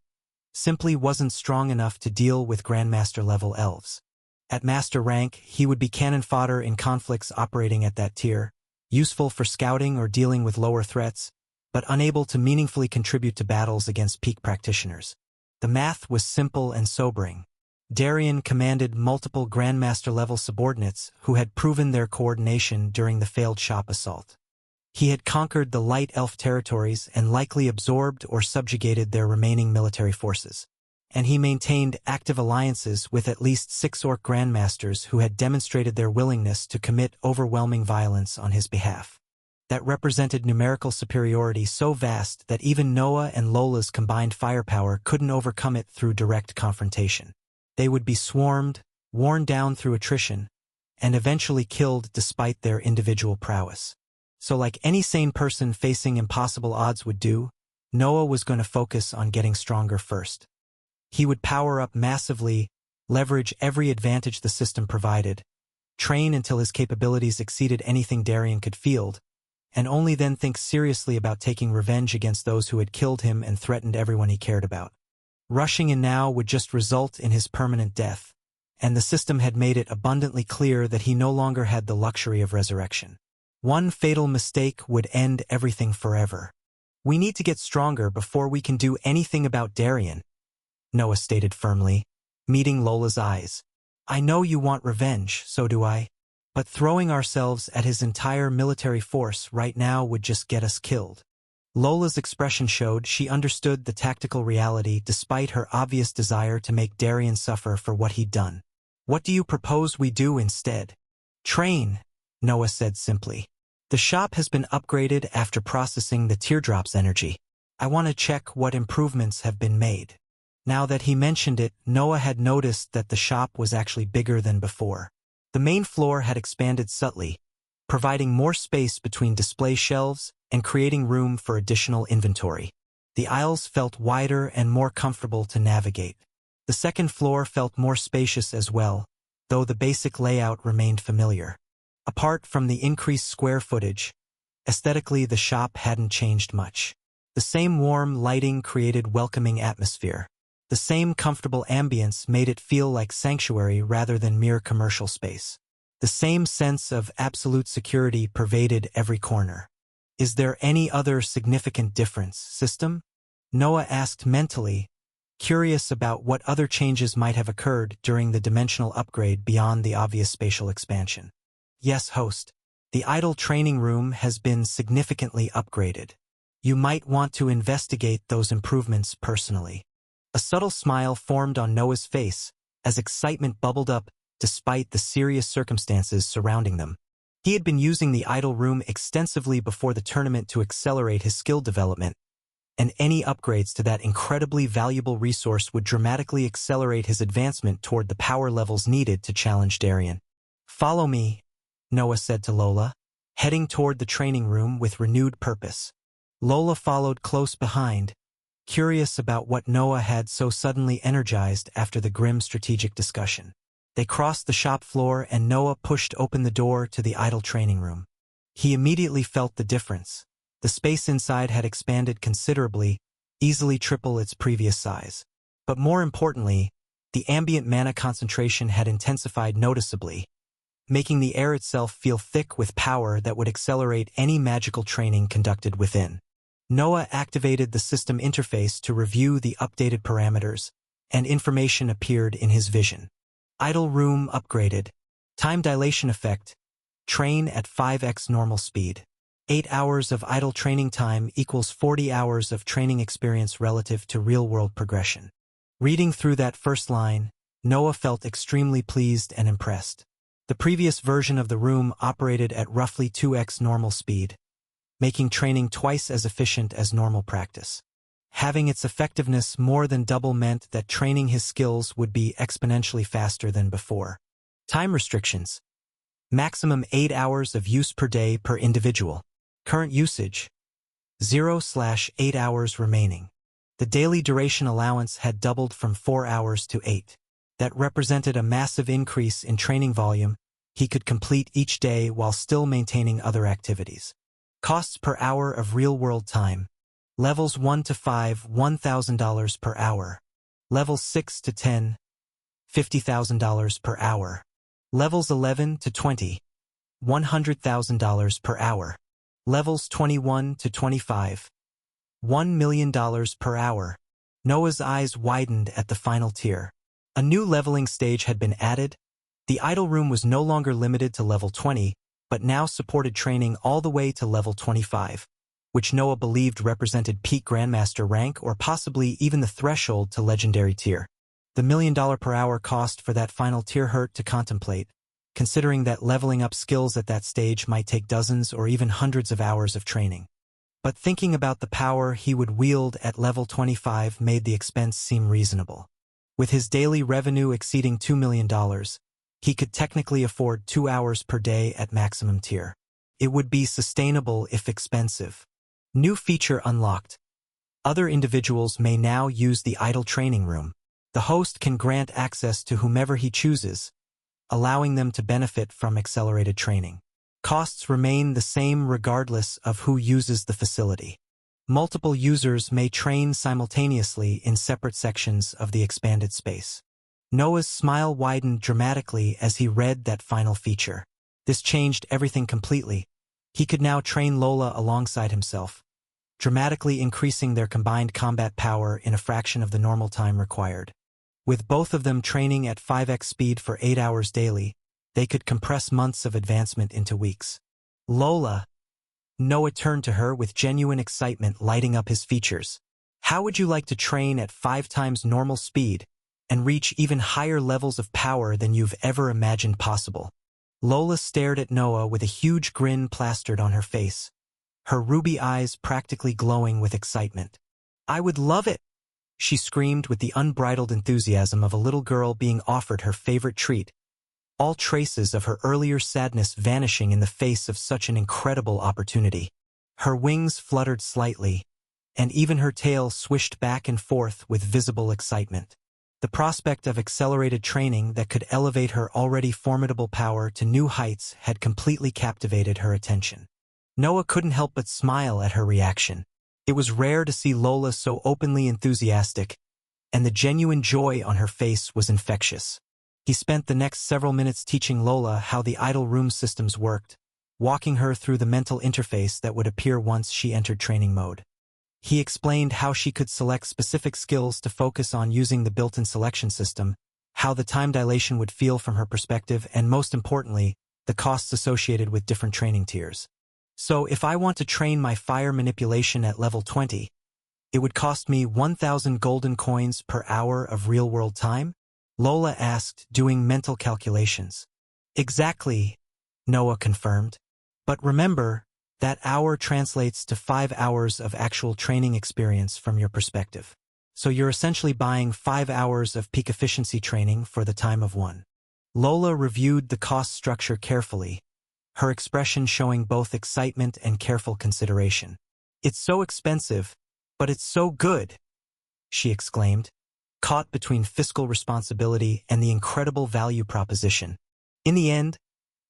simply wasn't strong enough to deal with grandmaster-level elves. At master rank, he would be cannon fodder in conflicts operating at that tier, useful for scouting or dealing with lower threats, but unable to meaningfully contribute to battles against peak practitioners. The math was simple and sobering. Darien commanded multiple Grandmaster-level subordinates who had proven their coordination during the failed shop assault. He had conquered the light elf territories and likely absorbed or subjugated their remaining military forces. And he maintained active alliances with at least 6 Orc Grandmasters who had demonstrated their willingness to commit overwhelming violence on his behalf. That represented numerical superiority so vast that even Noah and Lola's combined firepower couldn't overcome it through direct confrontation. They would be swarmed, worn down through attrition, and eventually killed despite their individual prowess. So like any sane person facing impossible odds would do, Noah was going to focus on getting stronger first. He would power up massively, leverage every advantage the system provided, train until his capabilities exceeded anything Darien could field, and only then think seriously about taking revenge against those who had killed him and threatened everyone he cared about. Rushing in now would just result in his permanent death, and the system had made it abundantly clear that he no longer had the luxury of resurrection. One fatal mistake would end everything forever. "We need to get stronger before we can do anything about Darien," Noah stated firmly, meeting Lola's eyes. "I know you want revenge, so do I. But throwing ourselves at his entire military force right now would just get us killed." Lola's expression showed she understood the tactical reality despite her obvious desire to make Darien suffer for what he'd done. "What do you propose we do instead?" "Train," Noah said simply. "The shop has been upgraded after processing the teardrop's energy. I want to check what improvements have been made." Now that he mentioned it, Noah had noticed that the shop was actually bigger than before. The main floor had expanded subtly, providing more space between display shelves and creating room for additional inventory. The aisles felt wider and more comfortable to navigate. The second floor felt more spacious as well, though the basic layout remained familiar. Apart from the increased square footage, aesthetically the shop hadn't changed much. The same warm lighting created welcoming atmosphere. The same comfortable ambience made it feel like sanctuary rather than mere commercial space. The same sense of absolute security pervaded every corner. "Is there any other significant difference, system?" Noah asked mentally, curious about what other changes might have occurred during the dimensional upgrade beyond the obvious spatial expansion. "Yes, host. The idle training room has been significantly upgraded. You might want to investigate those improvements personally." A subtle smile formed on Noah's face as excitement bubbled up despite the serious circumstances surrounding them. He had been using the idle room extensively before the tournament to accelerate his skill development, and any upgrades to that incredibly valuable resource would dramatically accelerate his advancement toward the power levels needed to challenge Darien. "Follow me," Noah said to Lola, heading toward the training room with renewed purpose. Lola followed close behind, curious about what Noah had so suddenly energized after the grim strategic discussion. They crossed the shop floor and Noah pushed open the door to the idle training room. He immediately felt the difference. The space inside had expanded considerably, easily triple its previous size. But more importantly, the ambient mana concentration had intensified noticeably, making the air itself feel thick with power that would accelerate any magical training conducted within. Noah activated the system interface to review the updated parameters, and information appeared in his vision. Idle room upgraded. Time dilation effect. Train at 5x normal speed. 8 hours of idle training time equals 40 hours of training experience relative to real-world progression. Reading through that first line, Noah felt extremely pleased and impressed. The previous version of the room operated at roughly 2x normal speed, making training twice as efficient as normal practice. Having its effectiveness more than double meant that training his skills would be exponentially faster than before. Time restrictions. Maximum 8 hours of use per day per individual. Current usage. 0/8 hours remaining. The daily duration allowance had doubled from 4 hours to 8. That represented a massive increase in training volume he could complete each day while still maintaining other activities. Costs per hour of real-world time. Levels 1 to 5, $1,000 per hour. Levels 6 to 10, $50,000 per hour. Levels 11 to 20, $100,000 per hour. Levels 21 to 25, $1 million per hour. Noah's eyes widened at the final tier. A new leveling stage had been added. The idle room was no longer limited to level 20, but now supported training all the way to level 25, which Noah believed represented peak Grandmaster rank or possibly even the threshold to legendary tier. The $1 million per hour cost for that final tier hurt to contemplate, considering that leveling up skills at that stage might take dozens or even hundreds of hours of training. But thinking about the power he would wield at level 25 made the expense seem reasonable. With his daily revenue exceeding $2 million, he could technically afford 2 hours per day at maximum tier. It would be sustainable if expensive. New feature unlocked. Other individuals may now use the idle training room. The host can grant access to whomever he chooses, allowing them to benefit from accelerated training. Costs remain the same regardless of who uses the facility. Multiple users may train simultaneously in separate sections of the expanded space. Noah's smile widened dramatically as he read that final feature. This changed everything completely. He could now train Lola alongside himself, dramatically increasing their combined combat power in a fraction of the normal time required. With both of them training at 5x speed for 8 hours daily, they could compress months of advancement into weeks. Lola. Noah turned to her with genuine excitement lighting up his features. How would you like to train at 5 times normal speed and reach even higher levels of power than you've ever imagined possible? Lola stared at Noah with a huge grin plastered on her face, her ruby eyes practically glowing with excitement. I would love it, she screamed with the unbridled enthusiasm of a little girl being offered her favorite treat, all traces of her earlier sadness vanishing in the face of such an incredible opportunity. Her wings fluttered slightly, and even her tail swished back and forth with visible excitement. The prospect of accelerated training that could elevate her already formidable power to new heights had completely captivated her attention. Noah couldn't help but smile at her reaction. It was rare to see Lola so openly enthusiastic, and the genuine joy on her face was infectious. He spent the next several minutes teaching Lola how the idle room systems worked, walking her through the mental interface that would appear once she entered training mode. He explained how she could select specific skills to focus on using the built-in selection system, how the time dilation would feel from her perspective, and most importantly, the costs associated with different training tiers. So if I want to train my fire manipulation at level 20, it would cost me 1,000 golden coins per hour of real-world time? Lola asked, doing mental calculations. Exactly, Noah confirmed. But remember, that hour translates to 5 hours of actual training experience from your perspective. So you're essentially buying 5 hours of peak efficiency training for the time of 1. Lola reviewed the cost structure carefully, her expression showing both excitement and careful consideration. It's so expensive, but it's so good, she exclaimed, caught between fiscal responsibility and the incredible value proposition. In the end,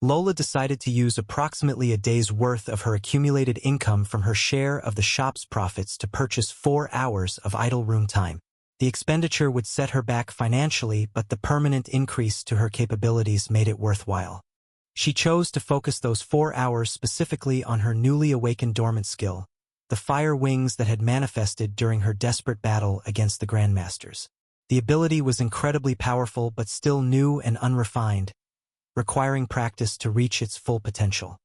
Lola decided to use approximately a day's worth of her accumulated income from her share of the shop's profits to purchase 4 hours of idle room time. The expenditure would set her back financially, but the permanent increase to her capabilities made it worthwhile. She chose to focus those 4 hours specifically on her newly awakened dormant skill, the fire wings that had manifested during her desperate battle against the Grandmasters. The ability was incredibly powerful but still new and unrefined, requiring practice to reach its full potential.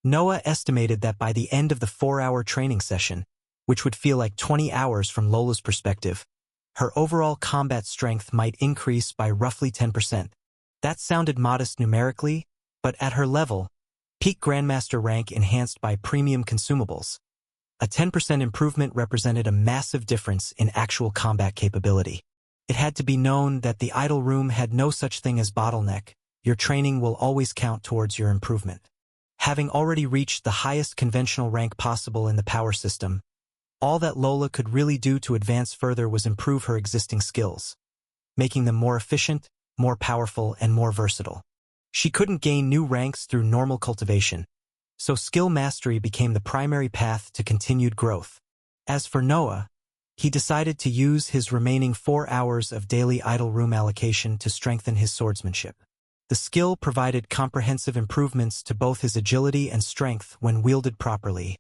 Noah estimated that by the end of the 4-hour training session, which would feel like 20 hours from Lola's perspective, her overall combat strength might increase by roughly 10%. That sounded modest numerically, but at her level, peak Grandmaster rank enhanced by premium consumables, a 10% improvement represented a massive difference in actual combat capability. It had to be known that the idle room had no such thing as bottleneck. Your training will always count towards your improvement. Having already reached the highest conventional rank possible in the power system, all that Lola could really do to advance further was improve her existing skills, making them more efficient, more powerful, and more versatile. She couldn't gain new ranks through normal cultivation, so skill mastery became the primary path to continued growth. As for Noah, he decided to use his remaining 4 hours of daily idle room allocation to strengthen his swordsmanship. The skill provided comprehensive improvements to both his agility and strength when wielded properly,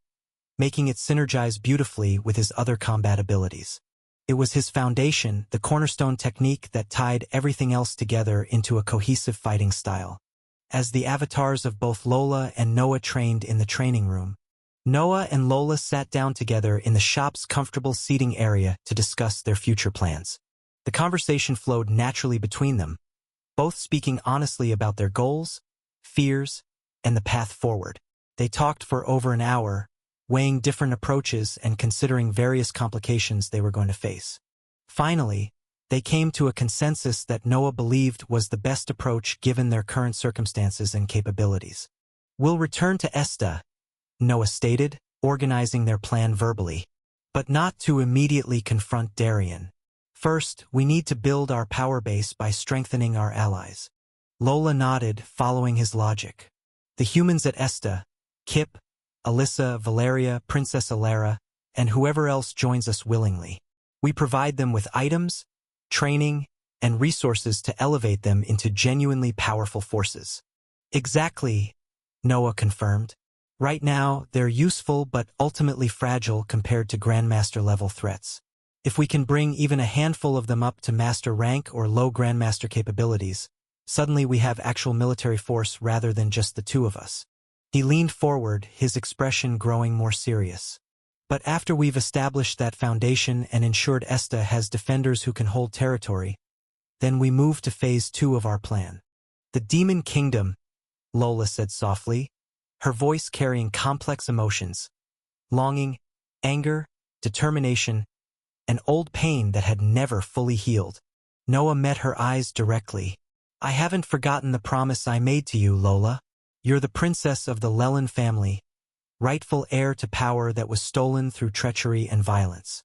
making it synergize beautifully with his other combat abilities. It was his foundation, the cornerstone technique that tied everything else together into a cohesive fighting style. As the avatars of both Lola and Noah trained in the training room, Noah and Lola sat down together in the shop's comfortable seating area to discuss their future plans. The conversation flowed naturally between them, both speaking honestly about their goals, fears, and the path forward. They talked for over an hour, weighing different approaches and considering various complications they were going to face. Finally, they came to a consensus that Noah believed was the best approach given their current circumstances and capabilities. "We'll return to Esta," Noah stated, organizing their plan verbally, "but not to immediately confront Darien. First, we need to build our power base by strengthening our allies." Lola nodded, following his logic. "The humans at Esta, Kip, Alyssa, Valeria, Princess Alara, and whoever else joins us willingly. We provide them with items, training, and resources to elevate them into genuinely powerful forces." "Exactly," Noah confirmed. "Right now, they're useful but ultimately fragile compared to Grandmaster-level threats. If we can bring even a handful of them up to Master rank or low Grandmaster capabilities, suddenly we have actual military force rather than just the two of us." He leaned forward, his expression growing more serious. "But after we've established that foundation and ensured Esta has defenders who can hold territory, then we move to phase 2 of our plan." "The Demon Kingdom," Lola said softly, her voice carrying complex emotions: longing, anger, determination, and old pain that had never fully healed. Noah met her eyes directly. "I haven't forgotten the promise I made to you, Lola. You're the princess of the Lelin family, rightful heir to power that was stolen through treachery and violence.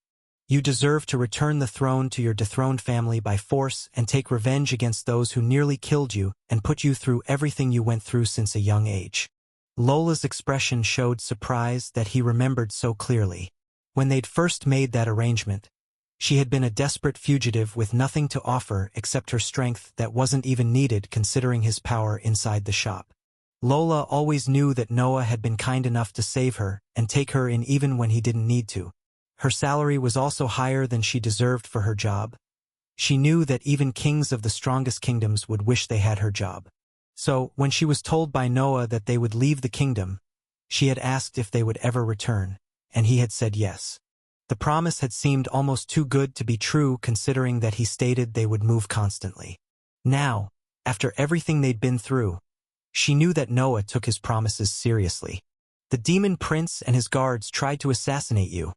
You deserve to return the throne to your dethroned family by force and take revenge against those who nearly killed you and put you through everything you went through since a young age." Lola's expression showed surprise that he remembered so clearly. When they'd first made that arrangement, she had been a desperate fugitive with nothing to offer except her strength that wasn't even needed considering his power inside the shop. Lola always knew that Noah had been kind enough to save her and take her in even when he didn't need to. Her salary was also higher than she deserved for her job. She knew that even kings of the strongest kingdoms would wish they had her job. So, when she was told by Noah that they would leave the kingdom, she had asked if they would ever return, and he had said yes. The promise had seemed almost too good to be true considering that he stated they would move constantly. Now, after everything they'd been through, she knew that Noah took his promises seriously. "The demon prince and his guards tried to assassinate you,"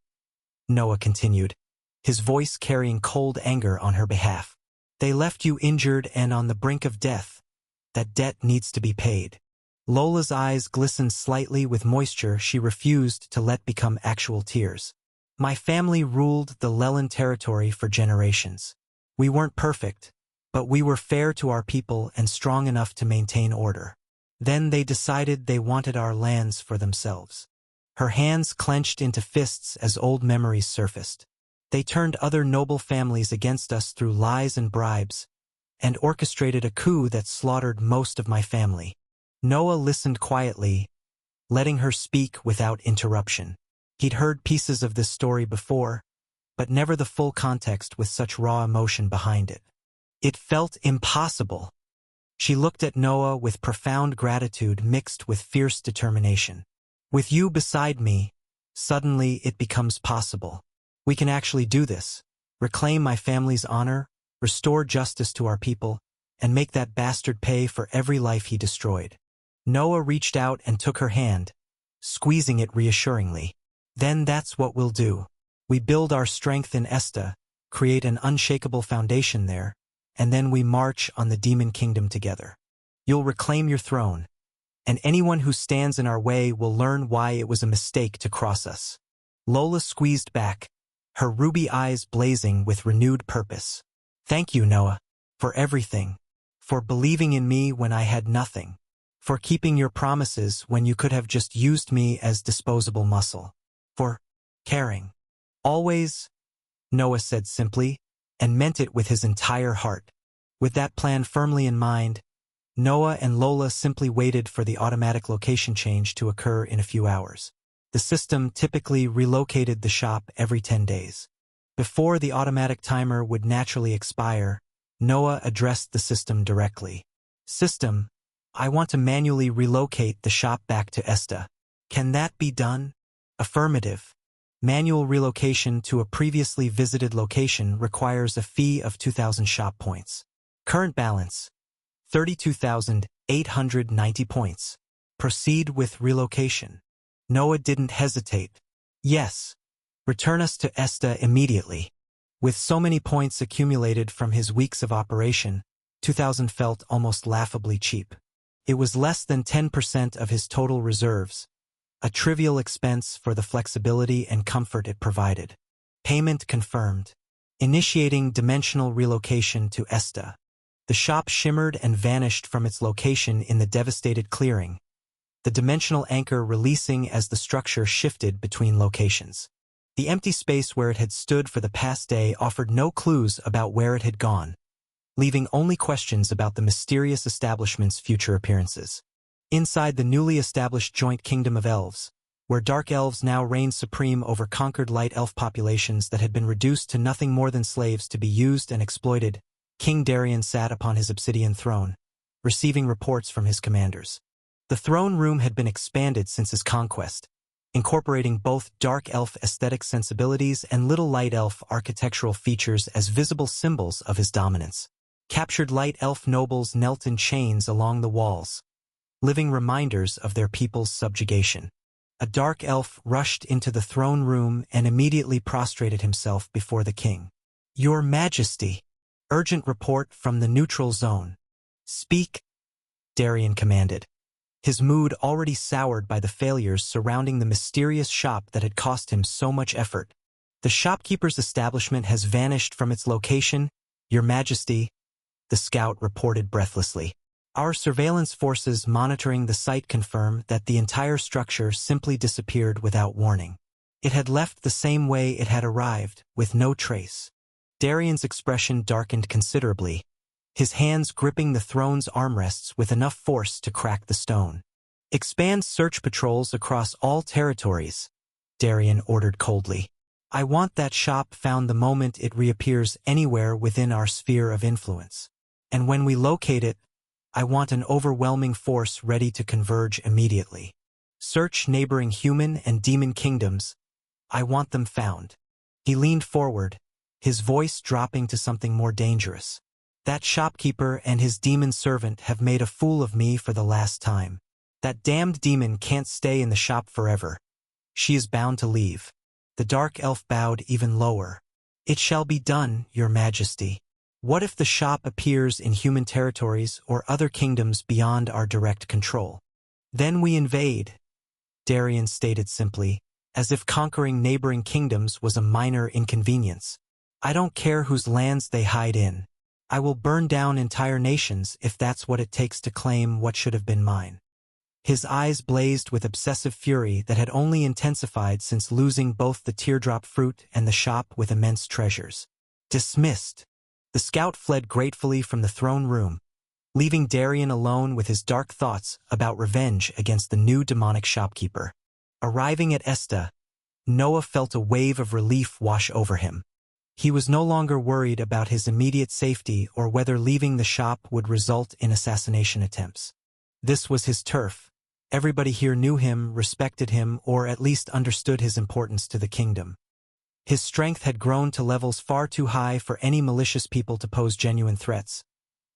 Noah continued, his voice carrying cold anger on her behalf. "They left you injured and on the brink of death. That debt needs to be paid." Lola's eyes glistened slightly with moisture she refused to let become actual tears. "My family ruled the Lelin territory for generations. We weren't perfect, but we were fair to our people and strong enough to maintain order. Then they decided they wanted our lands for themselves." Her hands clenched into fists as old memories surfaced. "They turned other noble families against us through lies and bribes, and orchestrated a coup that slaughtered most of my family." Noah listened quietly, letting her speak without interruption. He'd heard pieces of this story before, but never the full context with such raw emotion behind it. It felt impossible. She looked at Noah with profound gratitude mixed with fierce determination. "With you beside me, suddenly it becomes possible. We can actually do this, reclaim my family's honor, restore justice to our people, and make that bastard pay for every life he destroyed." Noah reached out and took her hand, squeezing it reassuringly. "Then that's what we'll do. We build our strength in Esta, create an unshakable foundation there, and then we march on the Demon Kingdom together. You'll reclaim your throne, and anyone who stands in our way will learn why it was a mistake to cross us." Lola squeezed back, her ruby eyes blazing with renewed purpose. "Thank you, Noah, for everything, for believing in me when I had nothing, for keeping your promises when you could have just used me as disposable muscle, for caring. Always," Noah said simply, and meant it with his entire heart. With that plan firmly in mind, Noah and Lola simply waited for the automatic location change to occur in a few hours. The system typically relocated the shop every 10 days. Before the automatic timer would naturally expire, Noah addressed the system directly. System, I want to manually relocate the shop back to Esta. Can that be done? Affirmative. Manual relocation to a previously visited location requires a fee of 2,000 shop points. Current balance, 32,890 points. Proceed with relocation. Noah didn't hesitate. Yes. Return us to Esta immediately. With so many points accumulated from his weeks of operation, 2,000 felt almost laughably cheap. It was less than 10% of his total reserves, a trivial expense for the flexibility and comfort it provided. Payment confirmed. Initiating dimensional relocation to Esta. The shop shimmered and vanished from its location in the devastated clearing, the dimensional anchor releasing as the structure shifted between locations. The empty space where it had stood for the past day offered no clues about where it had gone, leaving only questions about the mysterious establishment's future appearances. Inside the newly established joint kingdom of elves, where dark elves now reigned supreme over conquered light elf populations that had been reduced to nothing more than slaves to be used and exploited, King Darien sat upon his obsidian throne, receiving reports from his commanders. The throne room had been expanded since his conquest, incorporating both dark elf aesthetic sensibilities and little light elf architectural features as visible symbols of his dominance. Captured light elf nobles knelt in chains along the walls, living reminders of their people's subjugation. A dark elf rushed into the throne room and immediately prostrated himself before the king. Your Majesty! Urgent report from the neutral zone. Speak, Darien commanded, his mood already soured by the failures surrounding the mysterious shop that had cost him so much effort. The shopkeeper's establishment has vanished from its location, Your Majesty, the scout reported breathlessly. Our surveillance forces monitoring the site confirm that the entire structure simply disappeared without warning. It had left the same way it had arrived, with no trace. Darien's expression darkened considerably, his hands gripping the throne's armrests with enough force to crack the stone. Expand search patrols across all territories, Darien ordered coldly. I want that shop found the moment it reappears anywhere within our sphere of influence. And when we locate it, I want an overwhelming force ready to converge immediately. Search neighboring human and demon kingdoms. I want them found. He leaned forward, his voice dropping to something more dangerous. That shopkeeper and his demon servant have made a fool of me for the last time. That damned demon can't stay in the shop forever. She is bound to leave. The dark elf bowed even lower. It shall be done, Your Majesty. What if the shop appears in human territories or other kingdoms beyond our direct control? Then we invade, Darien stated simply, as if conquering neighboring kingdoms was a minor inconvenience. I don't care whose lands they hide in. I will burn down entire nations if that's what it takes to claim what should have been mine. His eyes blazed with obsessive fury that had only intensified since losing both the teardrop fruit and the shop with immense treasures. Dismissed. The scout fled gratefully from the throne room, leaving Darien alone with his dark thoughts about revenge against the new demonic shopkeeper. Arriving at Esta, Noah felt a wave of relief wash over him. He was no longer worried about his immediate safety or whether leaving the shop would result in assassination attempts. This was his turf. Everybody here knew him, respected him, or at least understood his importance to the kingdom. His strength had grown to levels far too high for any malicious people to pose genuine threats,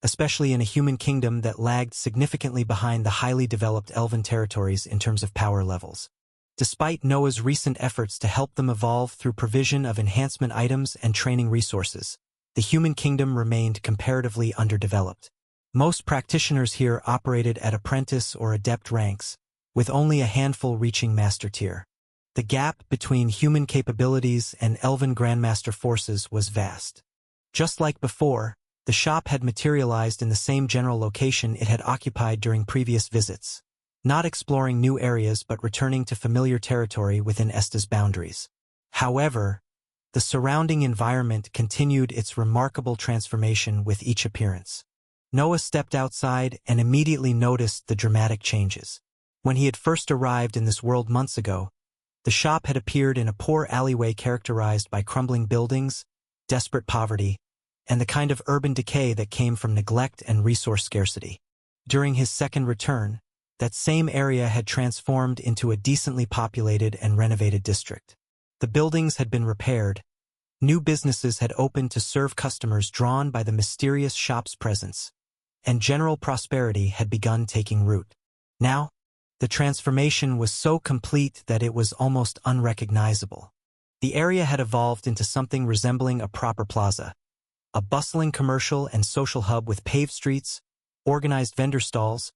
especially in a human kingdom that lagged significantly behind the highly developed elven territories in terms of power levels. Despite Noah's recent efforts to help them evolve through provision of enhancement items and training resources, the human kingdom remained comparatively underdeveloped. Most practitioners here operated at apprentice or adept ranks, with only a handful reaching master tier. The gap between human capabilities and elven grandmaster forces was vast. Just like before, the shop had materialized in the same general location it had occupied during previous visits, not exploring new areas but returning to familiar territory within Esta's boundaries. However, the surrounding environment continued its remarkable transformation with each appearance. Noah stepped outside and immediately noticed the dramatic changes. When he had first arrived in this world months ago, The shop had appeared in a poor alleyway characterized by crumbling buildings, desperate poverty, and the kind of urban decay that came from neglect and resource scarcity. During his second return, that same area had transformed into a decently populated and renovated district. The buildings had been repaired. New businesses had opened to serve customers drawn by the mysterious shop's presence, and general prosperity had begun taking root. Now, the transformation was so complete that it was almost unrecognizable. The area had evolved into something resembling a proper plaza, a bustling commercial and social hub with paved streets, organized vendor stalls,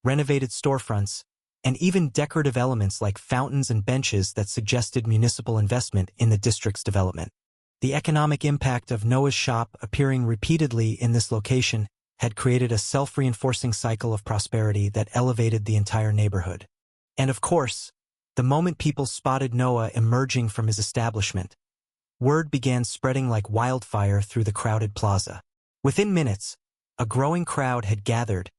renovated storefronts, and even decorative elements like fountains and benches that suggested municipal investment in the district's development. The economic impact of Noah's shop appearing repeatedly in this location had created a self-reinforcing cycle of prosperity that elevated the entire neighborhood. And of course, the moment people spotted Noah emerging from his establishment, word began spreading like wildfire through the crowded plaza. Within minutes, a growing crowd had gathered,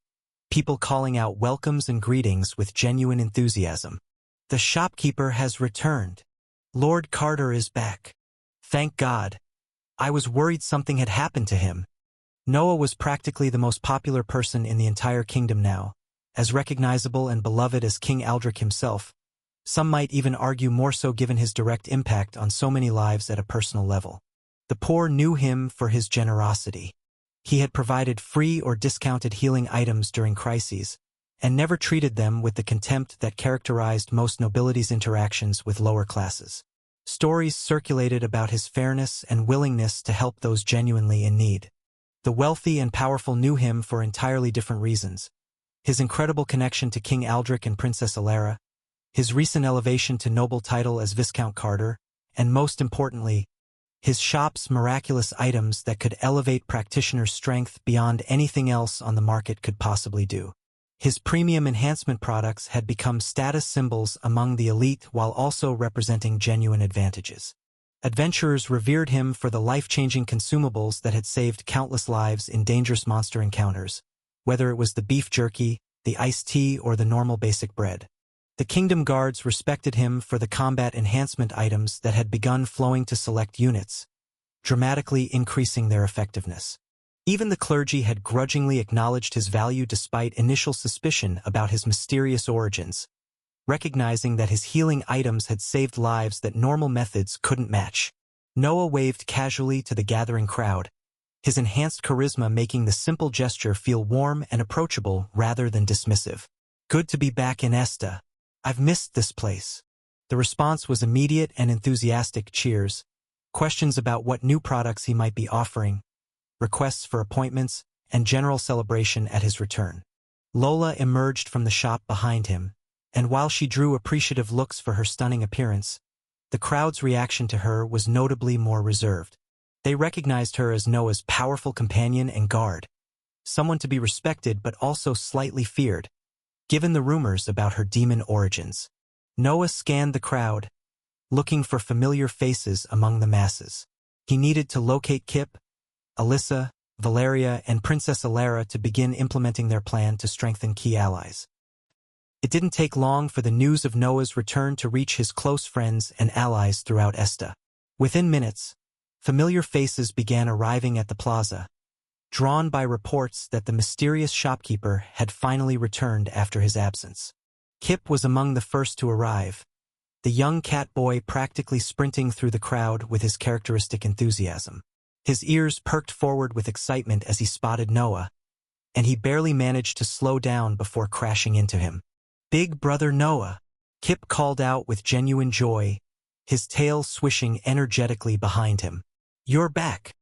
people calling out welcomes and greetings with genuine enthusiasm. "The shopkeeper has returned. Lord Carter is back. Thank God. I was worried something had happened to him." Noah was practically the most popular person in the entire kingdom now, as recognizable and beloved as King Aldrich himself. Some might even argue more so given his direct impact on so many lives at a personal level. The poor knew him for his generosity. He had provided free or discounted healing items during crises, and never treated them with the contempt that characterized most nobility's interactions with lower classes. Stories circulated about his fairness and willingness to help those genuinely in need. The wealthy and powerful knew him for entirely different reasons: his incredible connection to King Aldrich and Princess Alara, his recent elevation to noble title as Viscount Carter, and most importantly, his shop's miraculous items that could elevate practitioners' strength beyond anything else on the market could possibly do. His premium enhancement products had become status symbols among the elite while also representing genuine advantages. Adventurers revered him for the life-changing consumables that had saved countless lives in dangerous monster encounters, whether it was the beef jerky, the iced tea, or the normal basic bread. The kingdom guards respected him for the combat enhancement items that had begun flowing to select units, dramatically increasing their effectiveness. Even the clergy had grudgingly acknowledged his value despite initial suspicion about his mysterious origins, recognizing that his healing items had saved lives that normal methods couldn't match. Noah waved casually to the gathering crowd, his enhanced charisma making the simple gesture feel warm and approachable rather than dismissive. "Good to be back in Esta. I've missed this place." The response was immediate and enthusiastic cheers, questions about what new products he might be offering, requests for appointments, and general celebration at his return. Lola emerged from the shop behind him, and while she drew appreciative looks for her stunning appearance, the crowd's reaction to her was notably more reserved. They recognized her as Noah's powerful companion and guard, someone to be respected but also slightly feared, given the rumors about her demon origins. Noah scanned the crowd, looking for familiar faces among the masses. He needed to locate Kip, Alyssa, Valeria, and Princess Alara to begin implementing their plan to strengthen key allies. It didn't take long for the news of Noah's return to reach his close friends and allies throughout Esta. Within minutes, familiar faces began arriving at the plaza, drawn by reports that the mysterious shopkeeper had finally returned after his absence. Kip was among the first to arrive, the young cat boy practically sprinting through the crowd with his characteristic enthusiasm. His ears perked forward with excitement as he spotted Noah, and he barely managed to slow down before crashing into him. "Big brother Noah," Kip called out with genuine joy, his tail swishing energetically behind him. "You're back."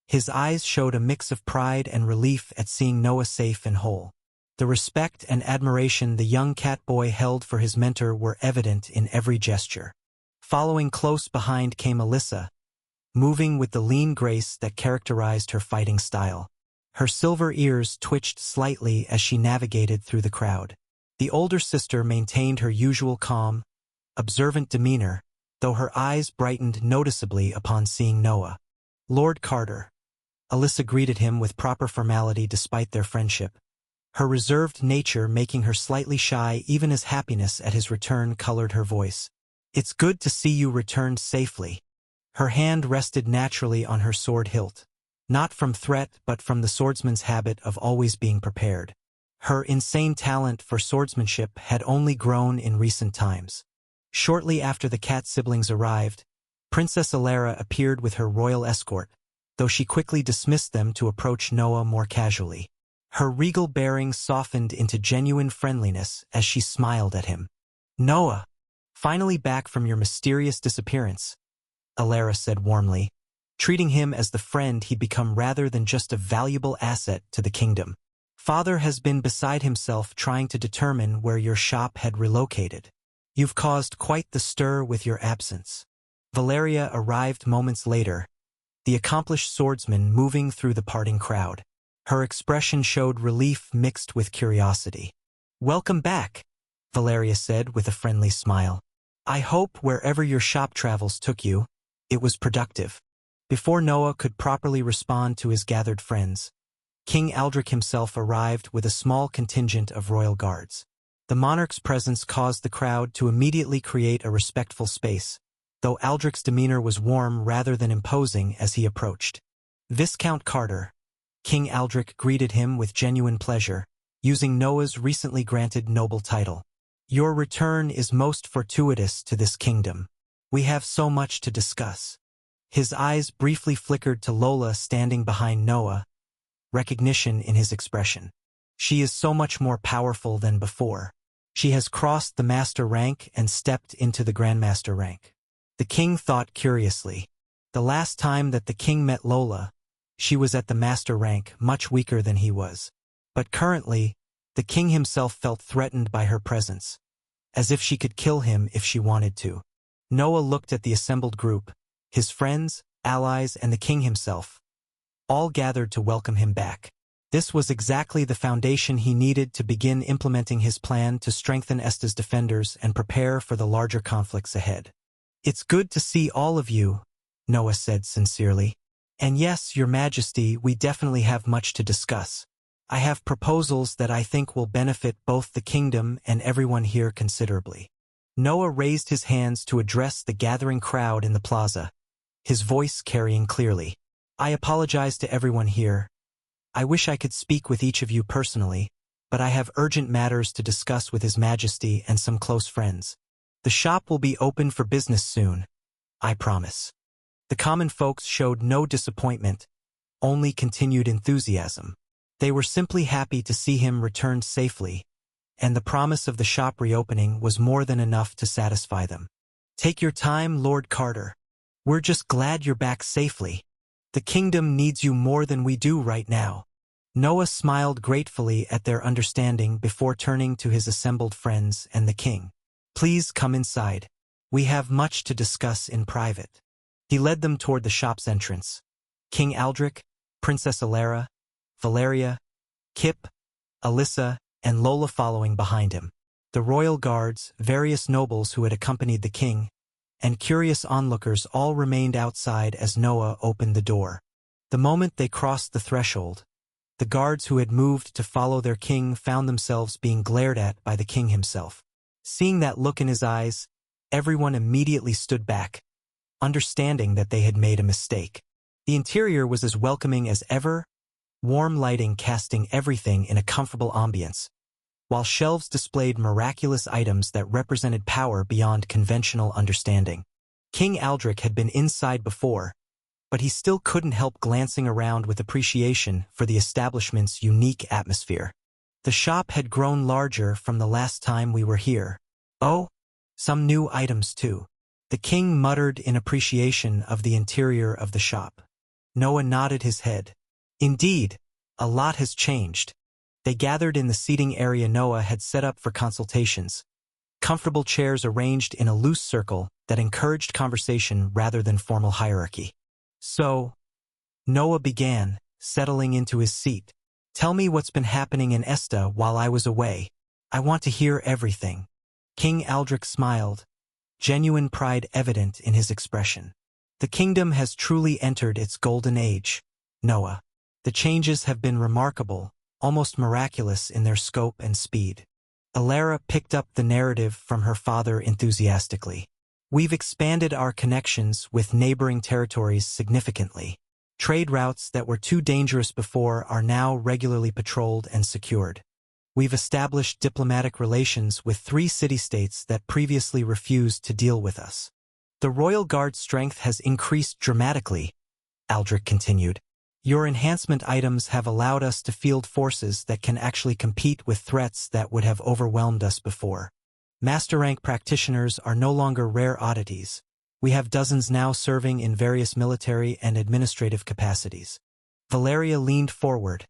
His eyes showed a mix of pride and relief at seeing Noah safe and whole. The respect and admiration the young cat boy held for his mentor were evident in every gesture. Following close behind came Alyssa, moving with the lean grace that characterized her fighting style. Her silver ears twitched slightly as she navigated through the crowd. The older sister maintained her usual calm, observant demeanor, though her eyes brightened noticeably upon seeing Noah. "Lord Carter." Alyssa greeted him with proper formality despite their friendship, her reserved nature making her slightly shy even as happiness at his return colored her voice. It's good to see you returned safely. Her hand rested naturally on her sword hilt, not from threat but from the swordsman's habit of always being prepared. Her insane talent for swordsmanship had only grown in recent times. Shortly after the cat siblings arrived, Princess Alara appeared with her royal escort, though she quickly dismissed them to approach Noah more casually. Her regal bearing softened into genuine friendliness as she smiled at him. "Noah, finally back from your mysterious disappearance," Alara said warmly, treating him as the friend he'd become rather than just a valuable asset to the kingdom. "Father has been beside himself trying to determine where your shop had relocated. You've caused quite the stir with your absence." Valeria arrived moments later, the accomplished swordsman moving through the parting crowd. Her expression showed relief mixed with curiosity. "Welcome back," Valeria said with a friendly smile. "I hope wherever your shop travels took you, it was productive." Before Noah could properly respond to his gathered friends, King Aldrich himself arrived with a small contingent of royal guards. The monarch's presence caused the crowd to immediately create a respectful space, though Aldrich's demeanor was warm rather than imposing as he approached. "Viscount Carter," King Aldrich greeted him with genuine pleasure, using Noah's recently granted noble title. "Your return is most fortuitous to this kingdom. We have so much to discuss." His eyes briefly flickered to Lola standing behind Noah, recognition in his expression. She is so much more powerful than before. She has crossed the master rank and stepped into the grandmaster rank. The king thought curiously. The last time that the king met Lola, she was at the master rank, much weaker than he was. But currently, the king himself felt threatened by her presence, as if she could kill him if she wanted to. Noah looked at the assembled group, his friends, allies, and the king himself, all gathered to welcome him back. This was exactly the foundation he needed to begin implementing his plan to strengthen Esta's defenders and prepare for the larger conflicts ahead. "It's good to see all of you," Noah said sincerely. "And yes, Your Majesty, we definitely have much to discuss. I have proposals that I think will benefit both the kingdom and everyone here considerably." Noah raised his hands to address the gathering crowd in the plaza, his voice carrying clearly. "I apologize to everyone here. I wish I could speak with each of you personally, but I have urgent matters to discuss with His Majesty and some close friends. The shop will be open for business soon, I promise." The common folks showed no disappointment, only continued enthusiasm. They were simply happy to see him return safely, and the promise of the shop reopening was more than enough to satisfy them. "Take your time, Lord Carter. We're just glad you're back safely. The kingdom needs you more than we do right now." Noah smiled gratefully at their understanding before turning to his assembled friends and the king. "Please come inside. We have much to discuss in private." He led them toward the shop's entrance. King Aldrich, Princess Alara, Valeria, Kip, Alyssa, and Lola following behind him. The royal guards, various nobles who had accompanied the king, and curious onlookers all remained outside as Noah opened the door. The moment they crossed the threshold, the guards who had moved to follow their king found themselves being glared at by the king himself. Seeing that look in his eyes, everyone immediately stood back, understanding that they had made a mistake. The interior was as welcoming as ever, warm lighting casting everything in a comfortable ambience, while shelves displayed miraculous items that represented power beyond conventional understanding. King Aldrich had been inside before, but he still couldn't help glancing around with appreciation for the establishment's unique atmosphere. "The shop had grown larger from the last time we were here. Oh, some new items too." The king muttered in appreciation of the interior of the shop. Noah nodded his head. "Indeed, a lot has changed." They gathered in the seating area Noah had set up for consultations, comfortable chairs arranged in a loose circle that encouraged conversation rather than formal hierarchy. "So," Noah began, settling into his seat, "tell me what's been happening in Esta while I was away. I want to hear everything." King Aldrich smiled, genuine pride evident in his expression. "The kingdom has truly entered its golden age, Noah. The changes have been remarkable, almost miraculous in their scope and speed." Alara picked up the narrative from her father enthusiastically. We've expanded our connections with neighboring territories significantly. Trade routes that were too dangerous before are now regularly patrolled and secured. We've established diplomatic relations with 3 city-states that previously refused to deal with us. The Royal Guard's strength has increased dramatically, Aldrich continued. Your enhancement items have allowed us to field forces that can actually compete with threats that would have overwhelmed us before. Master rank practitioners are no longer rare oddities. We have dozens now serving in various military and administrative capacities. Valeria leaned forward,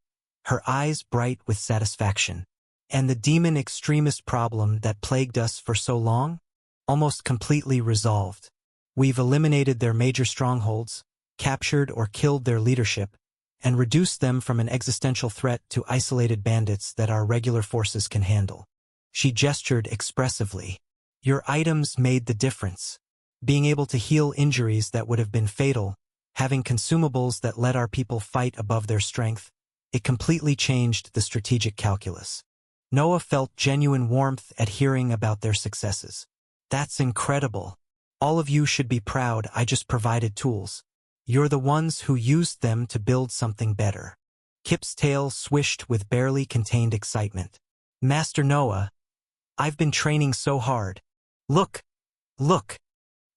her eyes bright with satisfaction. And the demon extremist problem that plagued us for so long? Almost completely resolved. We've eliminated their major strongholds, captured or killed their leadership, and reduced them from an existential threat to isolated bandits that our regular forces can handle. She gestured expressively. Your items made the difference. Being able to heal injuries that would have been fatal, having consumables that let our people fight above their strength, it completely changed the strategic calculus. Noah felt genuine warmth at hearing about their successes. That's incredible. All of you should be proud. I just provided tools. You're the ones who used them to build something better. Kip's tail swished with barely contained excitement. Master Noah, I've been training so hard. Look! Look!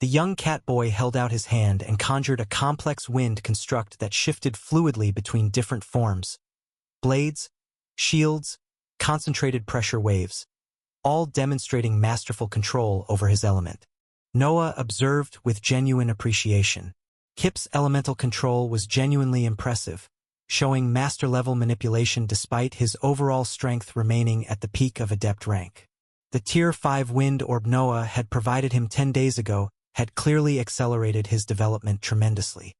The young catboy held out his hand and conjured a complex wind construct that shifted fluidly between different forms. Blades, shields, concentrated pressure waves, all demonstrating masterful control over his element. Noah observed with genuine appreciation. Kip's elemental control was genuinely impressive, showing master-level manipulation despite his overall strength remaining at the peak of adept rank. The Tier 5 wind orb Noah had provided him 10 days ago had clearly accelerated his development tremendously.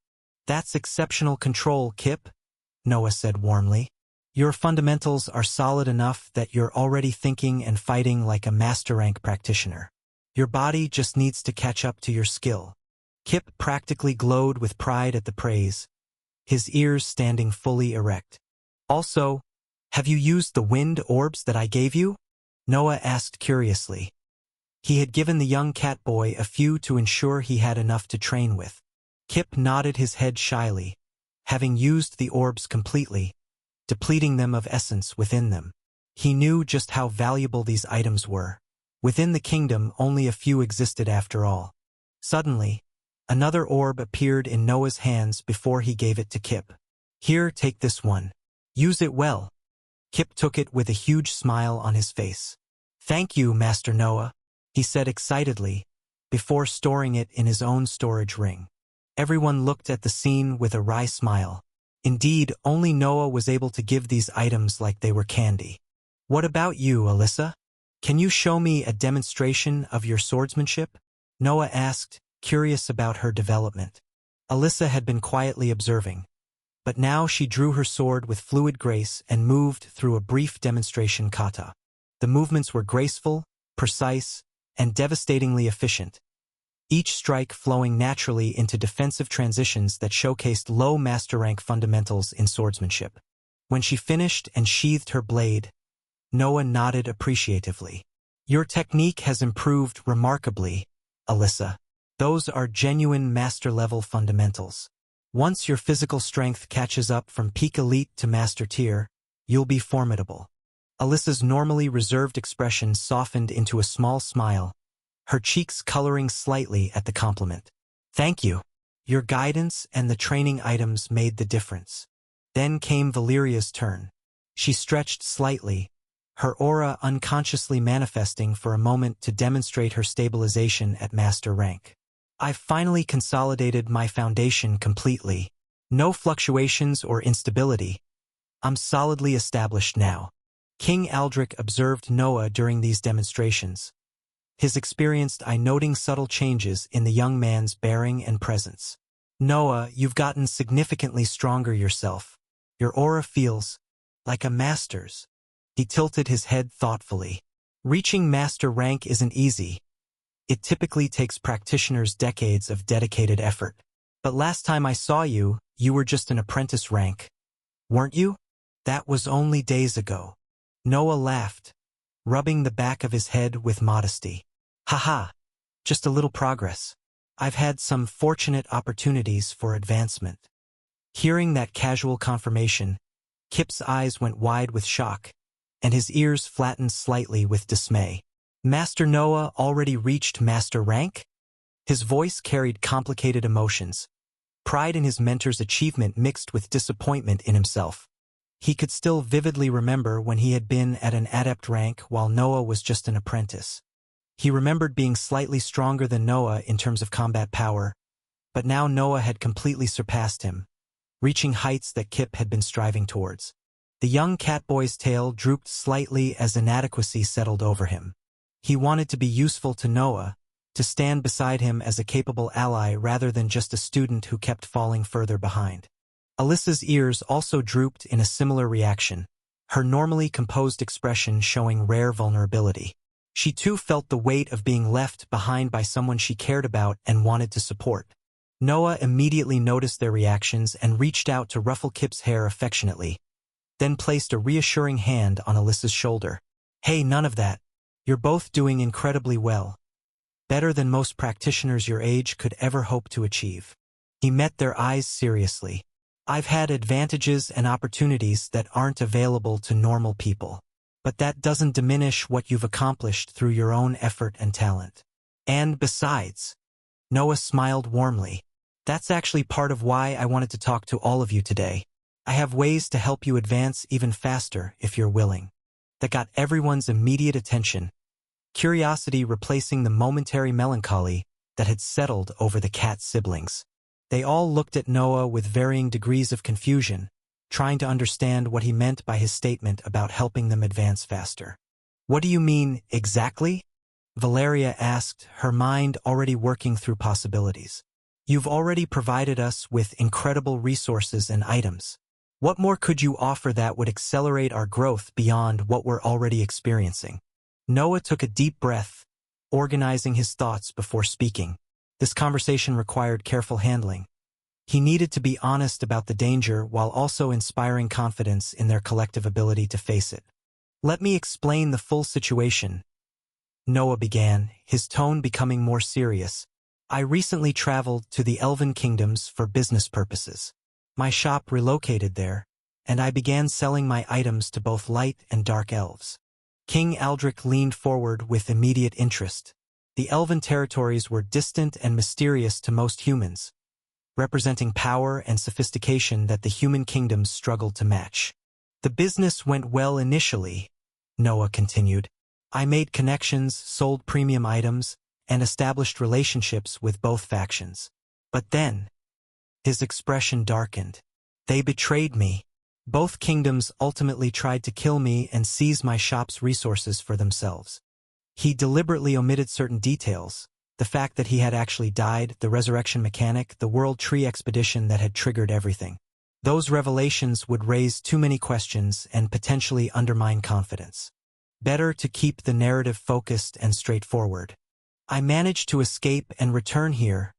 That's exceptional control, Kip, Noah said warmly. Your fundamentals are solid enough that you're already thinking and fighting like a master rank practitioner. Your body just needs to catch up to your skill. Kip practically glowed with pride at the praise, his ears standing fully erect. Also, have you used the wind orbs that I gave you? Noah asked curiously. He had given the young catboy a few to ensure he had enough to train with. Kip nodded his head shyly, having used the orbs completely, depleting them of essence within them. He knew just how valuable these items were. Within the kingdom, only a few existed after all. Suddenly, another orb appeared in Noah's hands before he gave it to Kip. Here, take this one. Use it well. Kip took it with a huge smile on his face. Thank you, Master Noah, he said excitedly, before storing it in his own storage ring. Everyone looked at the scene with a wry smile. Indeed, only Noah was able to give these items like they were candy. What about you, Alyssa? Can you show me a demonstration of your swordsmanship? Noah asked, curious about her development. Alyssa had been quietly observing, but now she drew her sword with fluid grace and moved through a brief demonstration kata. The movements were graceful, precise, and devastatingly efficient, each strike flowing naturally into defensive transitions that showcased low master rank fundamentals in swordsmanship. When she finished and sheathed her blade, Noah nodded appreciatively. Your technique has improved remarkably, Alyssa. Those are genuine master-level fundamentals. Once your physical strength catches up from peak elite to master tier, you'll be formidable. Alyssa's normally reserved expression softened into a small smile, her cheeks coloring slightly at the compliment. Thank you. Your guidance and the training items made the difference. Then came Valeria's turn. She stretched slightly, her aura unconsciously manifesting for a moment to demonstrate her stabilization at master rank. I've finally consolidated my foundation completely. No fluctuations or instability. I'm solidly established now. King Aldrich observed Noah during these demonstrations, his experienced eye noting subtle changes in the young man's bearing and presence. Noah, you've gotten significantly stronger yourself. Your aura feels like a master's. He tilted his head thoughtfully. Reaching master rank isn't easy. It typically takes practitioners decades of dedicated effort. But last time I saw you, you were just an apprentice rank. Weren't you? That was only days ago. Noah laughed, rubbing the back of his head with modesty. Haha, Just a little progress. I've had some fortunate opportunities for advancement. Hearing that casual confirmation, Kip's eyes went wide with shock, and his ears flattened slightly with dismay. Master Noah already reached master rank? His voice carried complicated emotions, pride in his mentor's achievement mixed with disappointment in himself. He could still vividly remember when he had been at an adept rank while Noah was just an apprentice. He remembered being slightly stronger than Noah in terms of combat power, but now Noah had completely surpassed him, reaching heights that Kip had been striving towards. The young catboy's tail drooped slightly as inadequacy settled over him. He wanted to be useful to Noah, to stand beside him as a capable ally rather than just a student who kept falling further behind. Alyssa's ears also drooped in a similar reaction, her normally composed expression showing rare vulnerability. She too felt the weight of being left behind by someone she cared about and wanted to support. Noah immediately noticed their reactions and reached out to ruffle Kip's hair affectionately, then placed a reassuring hand on Alyssa's shoulder. "Hey, none of that. You're both doing incredibly well. Better than most practitioners your age could ever hope to achieve." He met their eyes seriously. "I've had advantages and opportunities that aren't available to normal people. But that doesn't diminish what you've accomplished through your own effort and talent. And besides," Noah smiled warmly, "that's actually part of why I wanted to talk to all of you today. I have ways to help you advance even faster if you're willing." That got everyone's immediate attention, curiosity replacing the momentary melancholy that had settled over the cat siblings. They all looked at Noah with varying degrees of confusion, trying to understand what he meant by his statement about helping them advance faster. "What do you mean, exactly?" Valeria asked, her mind already working through possibilities. "You've already provided us with incredible resources and items. What more could you offer that would accelerate our growth beyond what we're already experiencing?" Noah took a deep breath, organizing his thoughts before speaking. This conversation required careful handling. He needed to be honest about the danger while also inspiring confidence in their collective ability to face it. "Let me explain the full situation," Noah began, his tone becoming more serious. "I recently traveled to the Elven Kingdoms for business purposes. My shop relocated there, and I began selling my items to both light and dark elves." King Aldrich leaned forward with immediate interest. The elven territories were distant and mysterious to most humans, representing power and sophistication that the human kingdoms struggled to match. "The business went well initially," Noah continued. "I made connections, sold premium items, and established relationships with both factions. But then," his expression darkened, "they betrayed me. Both kingdoms ultimately tried to kill me and seize my shop's resources for themselves." He deliberately omitted certain details, the fact that he had actually died, the resurrection mechanic, the World Tree expedition that had triggered everything. Those revelations would raise too many questions and potentially undermine confidence. Better to keep the narrative focused and straightforward. "I managed to escape and return here,"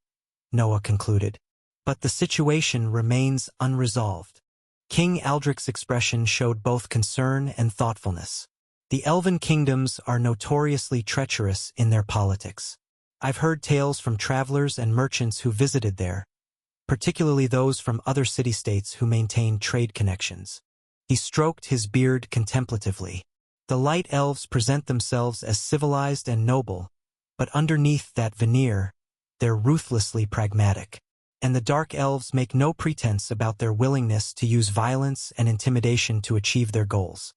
Noah concluded, "but the situation remains unresolved." King Aldrich's expression showed both concern and thoughtfulness. "The Elven Kingdoms are notoriously treacherous in their politics. I've heard tales from travelers and merchants who visited there, particularly those from other city-states who maintained trade connections." He stroked his beard contemplatively. "The light elves present themselves as civilized and noble, but underneath that veneer, they're ruthlessly pragmatic. And the dark elves make no pretense about their willingness to use violence and intimidation to achieve their goals.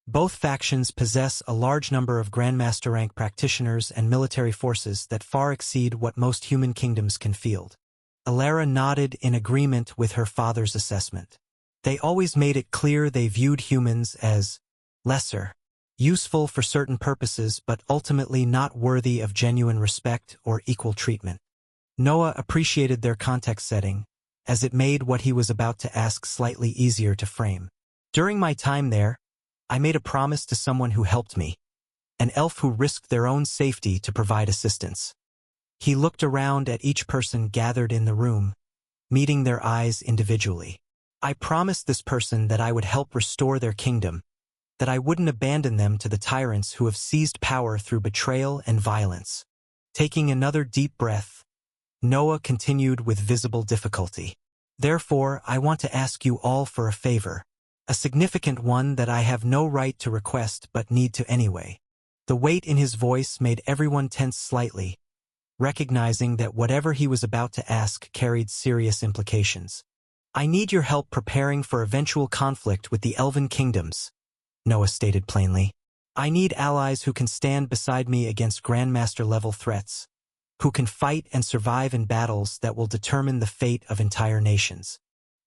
Both factions possess a large number of Grandmaster rank practitioners and military forces that far exceed what most human kingdoms can field." Alara nodded in agreement with her father's assessment. "They always made it clear they viewed humans as lesser, useful for certain purposes but ultimately not worthy of genuine respect or equal treatment." Noah appreciated their context setting, as it made what he was about to ask slightly easier to frame. "During my time there, I made a promise to someone who helped me, an elf who risked their own safety to provide assistance." He looked around at each person gathered in the room, meeting their eyes individually. "I promised this person that I would help restore their kingdom, that I wouldn't abandon them to the tyrants who have seized power through betrayal and violence." Taking another deep breath, Noah continued with visible difficulty. Therefore, I want to ask you all for a favor. A significant one that I have no right to request but need to anyway. The weight in his voice made everyone tense slightly, recognizing that whatever he was about to ask carried serious implications. I need your help preparing for eventual conflict with the Elven Kingdoms, Noah stated plainly. I need allies who can stand beside me against Grandmaster-level threats, who can fight and survive in battles that will determine the fate of entire nations.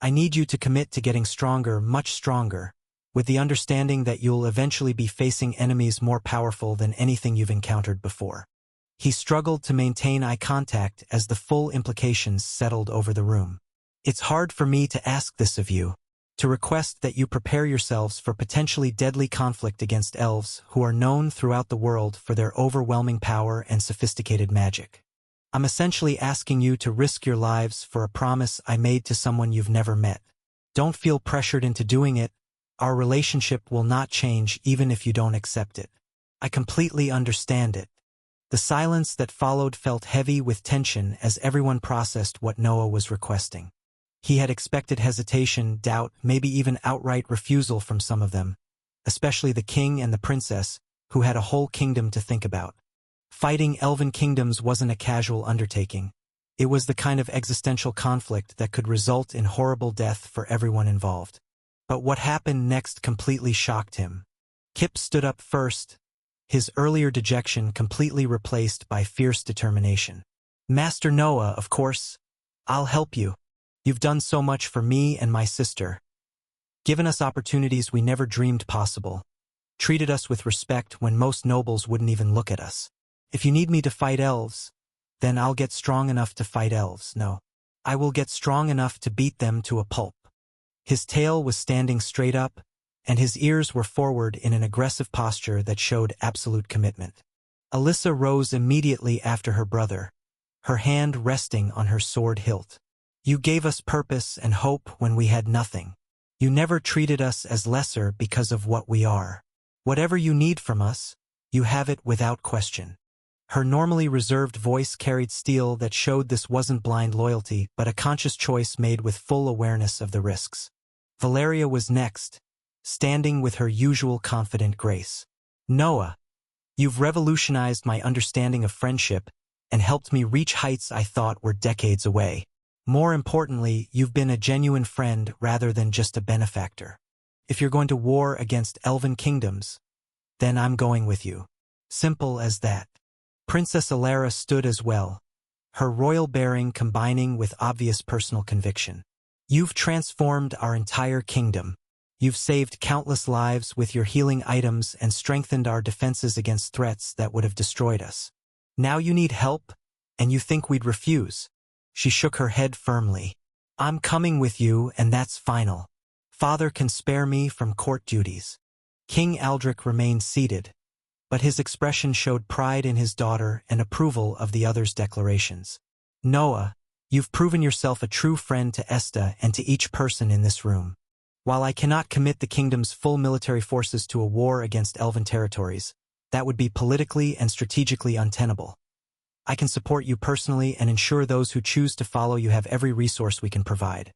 I need you to commit to getting stronger, much stronger, with the understanding that you'll eventually be facing enemies more powerful than anything you've encountered before. He struggled to maintain eye contact as the full implications settled over the room. It's hard for me to ask this of you, to request that you prepare yourselves for potentially deadly conflict against elves who are known throughout the world for their overwhelming power and sophisticated magic. I'm essentially asking you to risk your lives for a promise I made to someone you've never met. Don't feel pressured into doing it. Our relationship will not change even if you don't accept it. I completely understand it. The silence that followed felt heavy with tension as everyone processed what Noah was requesting. He had expected hesitation, doubt, maybe even outright refusal from some of them, especially the king and the princess, who had a whole kingdom to think about. Fighting Elven kingdoms wasn't a casual undertaking. It was the kind of existential conflict that could result in horrible death for everyone involved. But what happened next completely shocked him. Kip stood up first, his earlier dejection completely replaced by fierce determination. Master Noah, of course. I'll help you. You've done so much for me and my sister. Given us opportunities we never dreamed possible. Treated us with respect when most nobles wouldn't even look at us. If you need me to fight elves, then I'll get strong enough to fight elves. No, I will get strong enough to beat them to a pulp. His tail was standing straight up, and his ears were forward in an aggressive posture that showed absolute commitment. Alyssa rose immediately after her brother, her hand resting on her sword hilt. You gave us purpose and hope when we had nothing. You never treated us as lesser because of what we are. Whatever you need from us, you have it without question. Her normally reserved voice carried steel that showed this wasn't blind loyalty but a conscious choice made with full awareness of the risks. Valeria was next, standing with her usual confident grace. Noah, you've revolutionized my understanding of friendship and helped me reach heights I thought were decades away. More importantly, you've been a genuine friend rather than just a benefactor. If you're going to war against Elven kingdoms, then I'm going with you. Simple as that. Princess Alara stood as well, her royal bearing combining with obvious personal conviction. You've transformed our entire kingdom. You've saved countless lives with your healing items and strengthened our defenses against threats that would have destroyed us. Now you need help, and you think we'd refuse. She shook her head firmly. I'm coming with you, and that's final. Father can spare me from court duties. King Aldrich remained seated, but his expression showed pride in his daughter and approval of the others' declarations. Noah, you've proven yourself a true friend to Esta and to each person in this room. While I cannot commit the kingdom's full military forces to a war against Elven territories, that would be politically and strategically untenable. I can support you personally and ensure those who choose to follow you have every resource we can provide.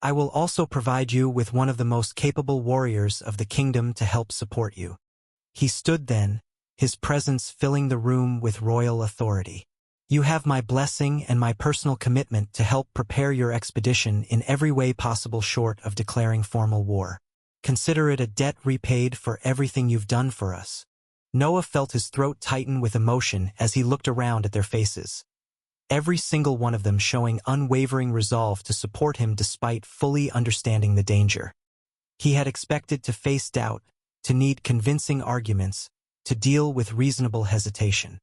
I will also provide you with one of the most capable warriors of the kingdom to help support you. He stood then, his presence filling the room with royal authority. You have my blessing and my personal commitment to help prepare your expedition in every way possible short of declaring formal war. Consider it a debt repaid for everything you've done for us. Noah felt his throat tighten with emotion as he looked around at their faces. Every single one of them showing unwavering resolve to support him despite fully understanding the danger. He had expected to face doubt, to need convincing arguments, to deal with reasonable hesitation.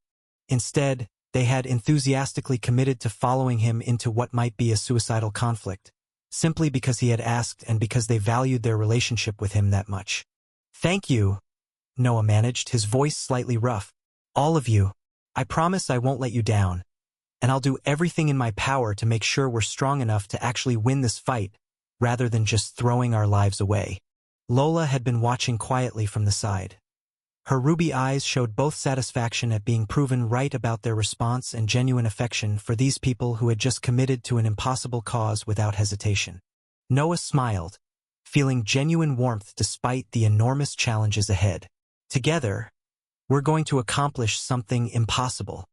Instead, they had enthusiastically committed to following him into what might be a suicidal conflict, simply because he had asked and because they valued their relationship with him that much. Thank you, Noah managed, his voice slightly rough. All of you. I promise I won't let you down, and I'll do everything in my power to make sure we're strong enough to actually win this fight, rather than just throwing our lives away. Lola had been watching quietly from the side. Her ruby eyes showed both satisfaction at being proven right about their response and genuine affection for these people who had just committed to an impossible cause without hesitation. Noah smiled, feeling genuine warmth despite the enormous challenges ahead. Together, we're going to accomplish something impossible.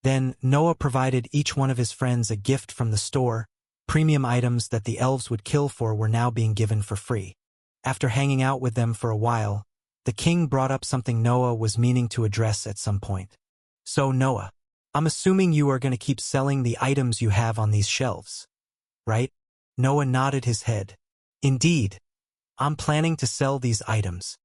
Then Noah provided each one of his friends a gift from the store. Premium items that the elves would kill for were now being given for free. After hanging out with them for a while, the king brought up something Noah was meaning to address at some point. So Noah, I'm assuming you are going to keep selling the items you have on these shelves, right? Noah nodded his head. Indeed, I'm planning to sell these items.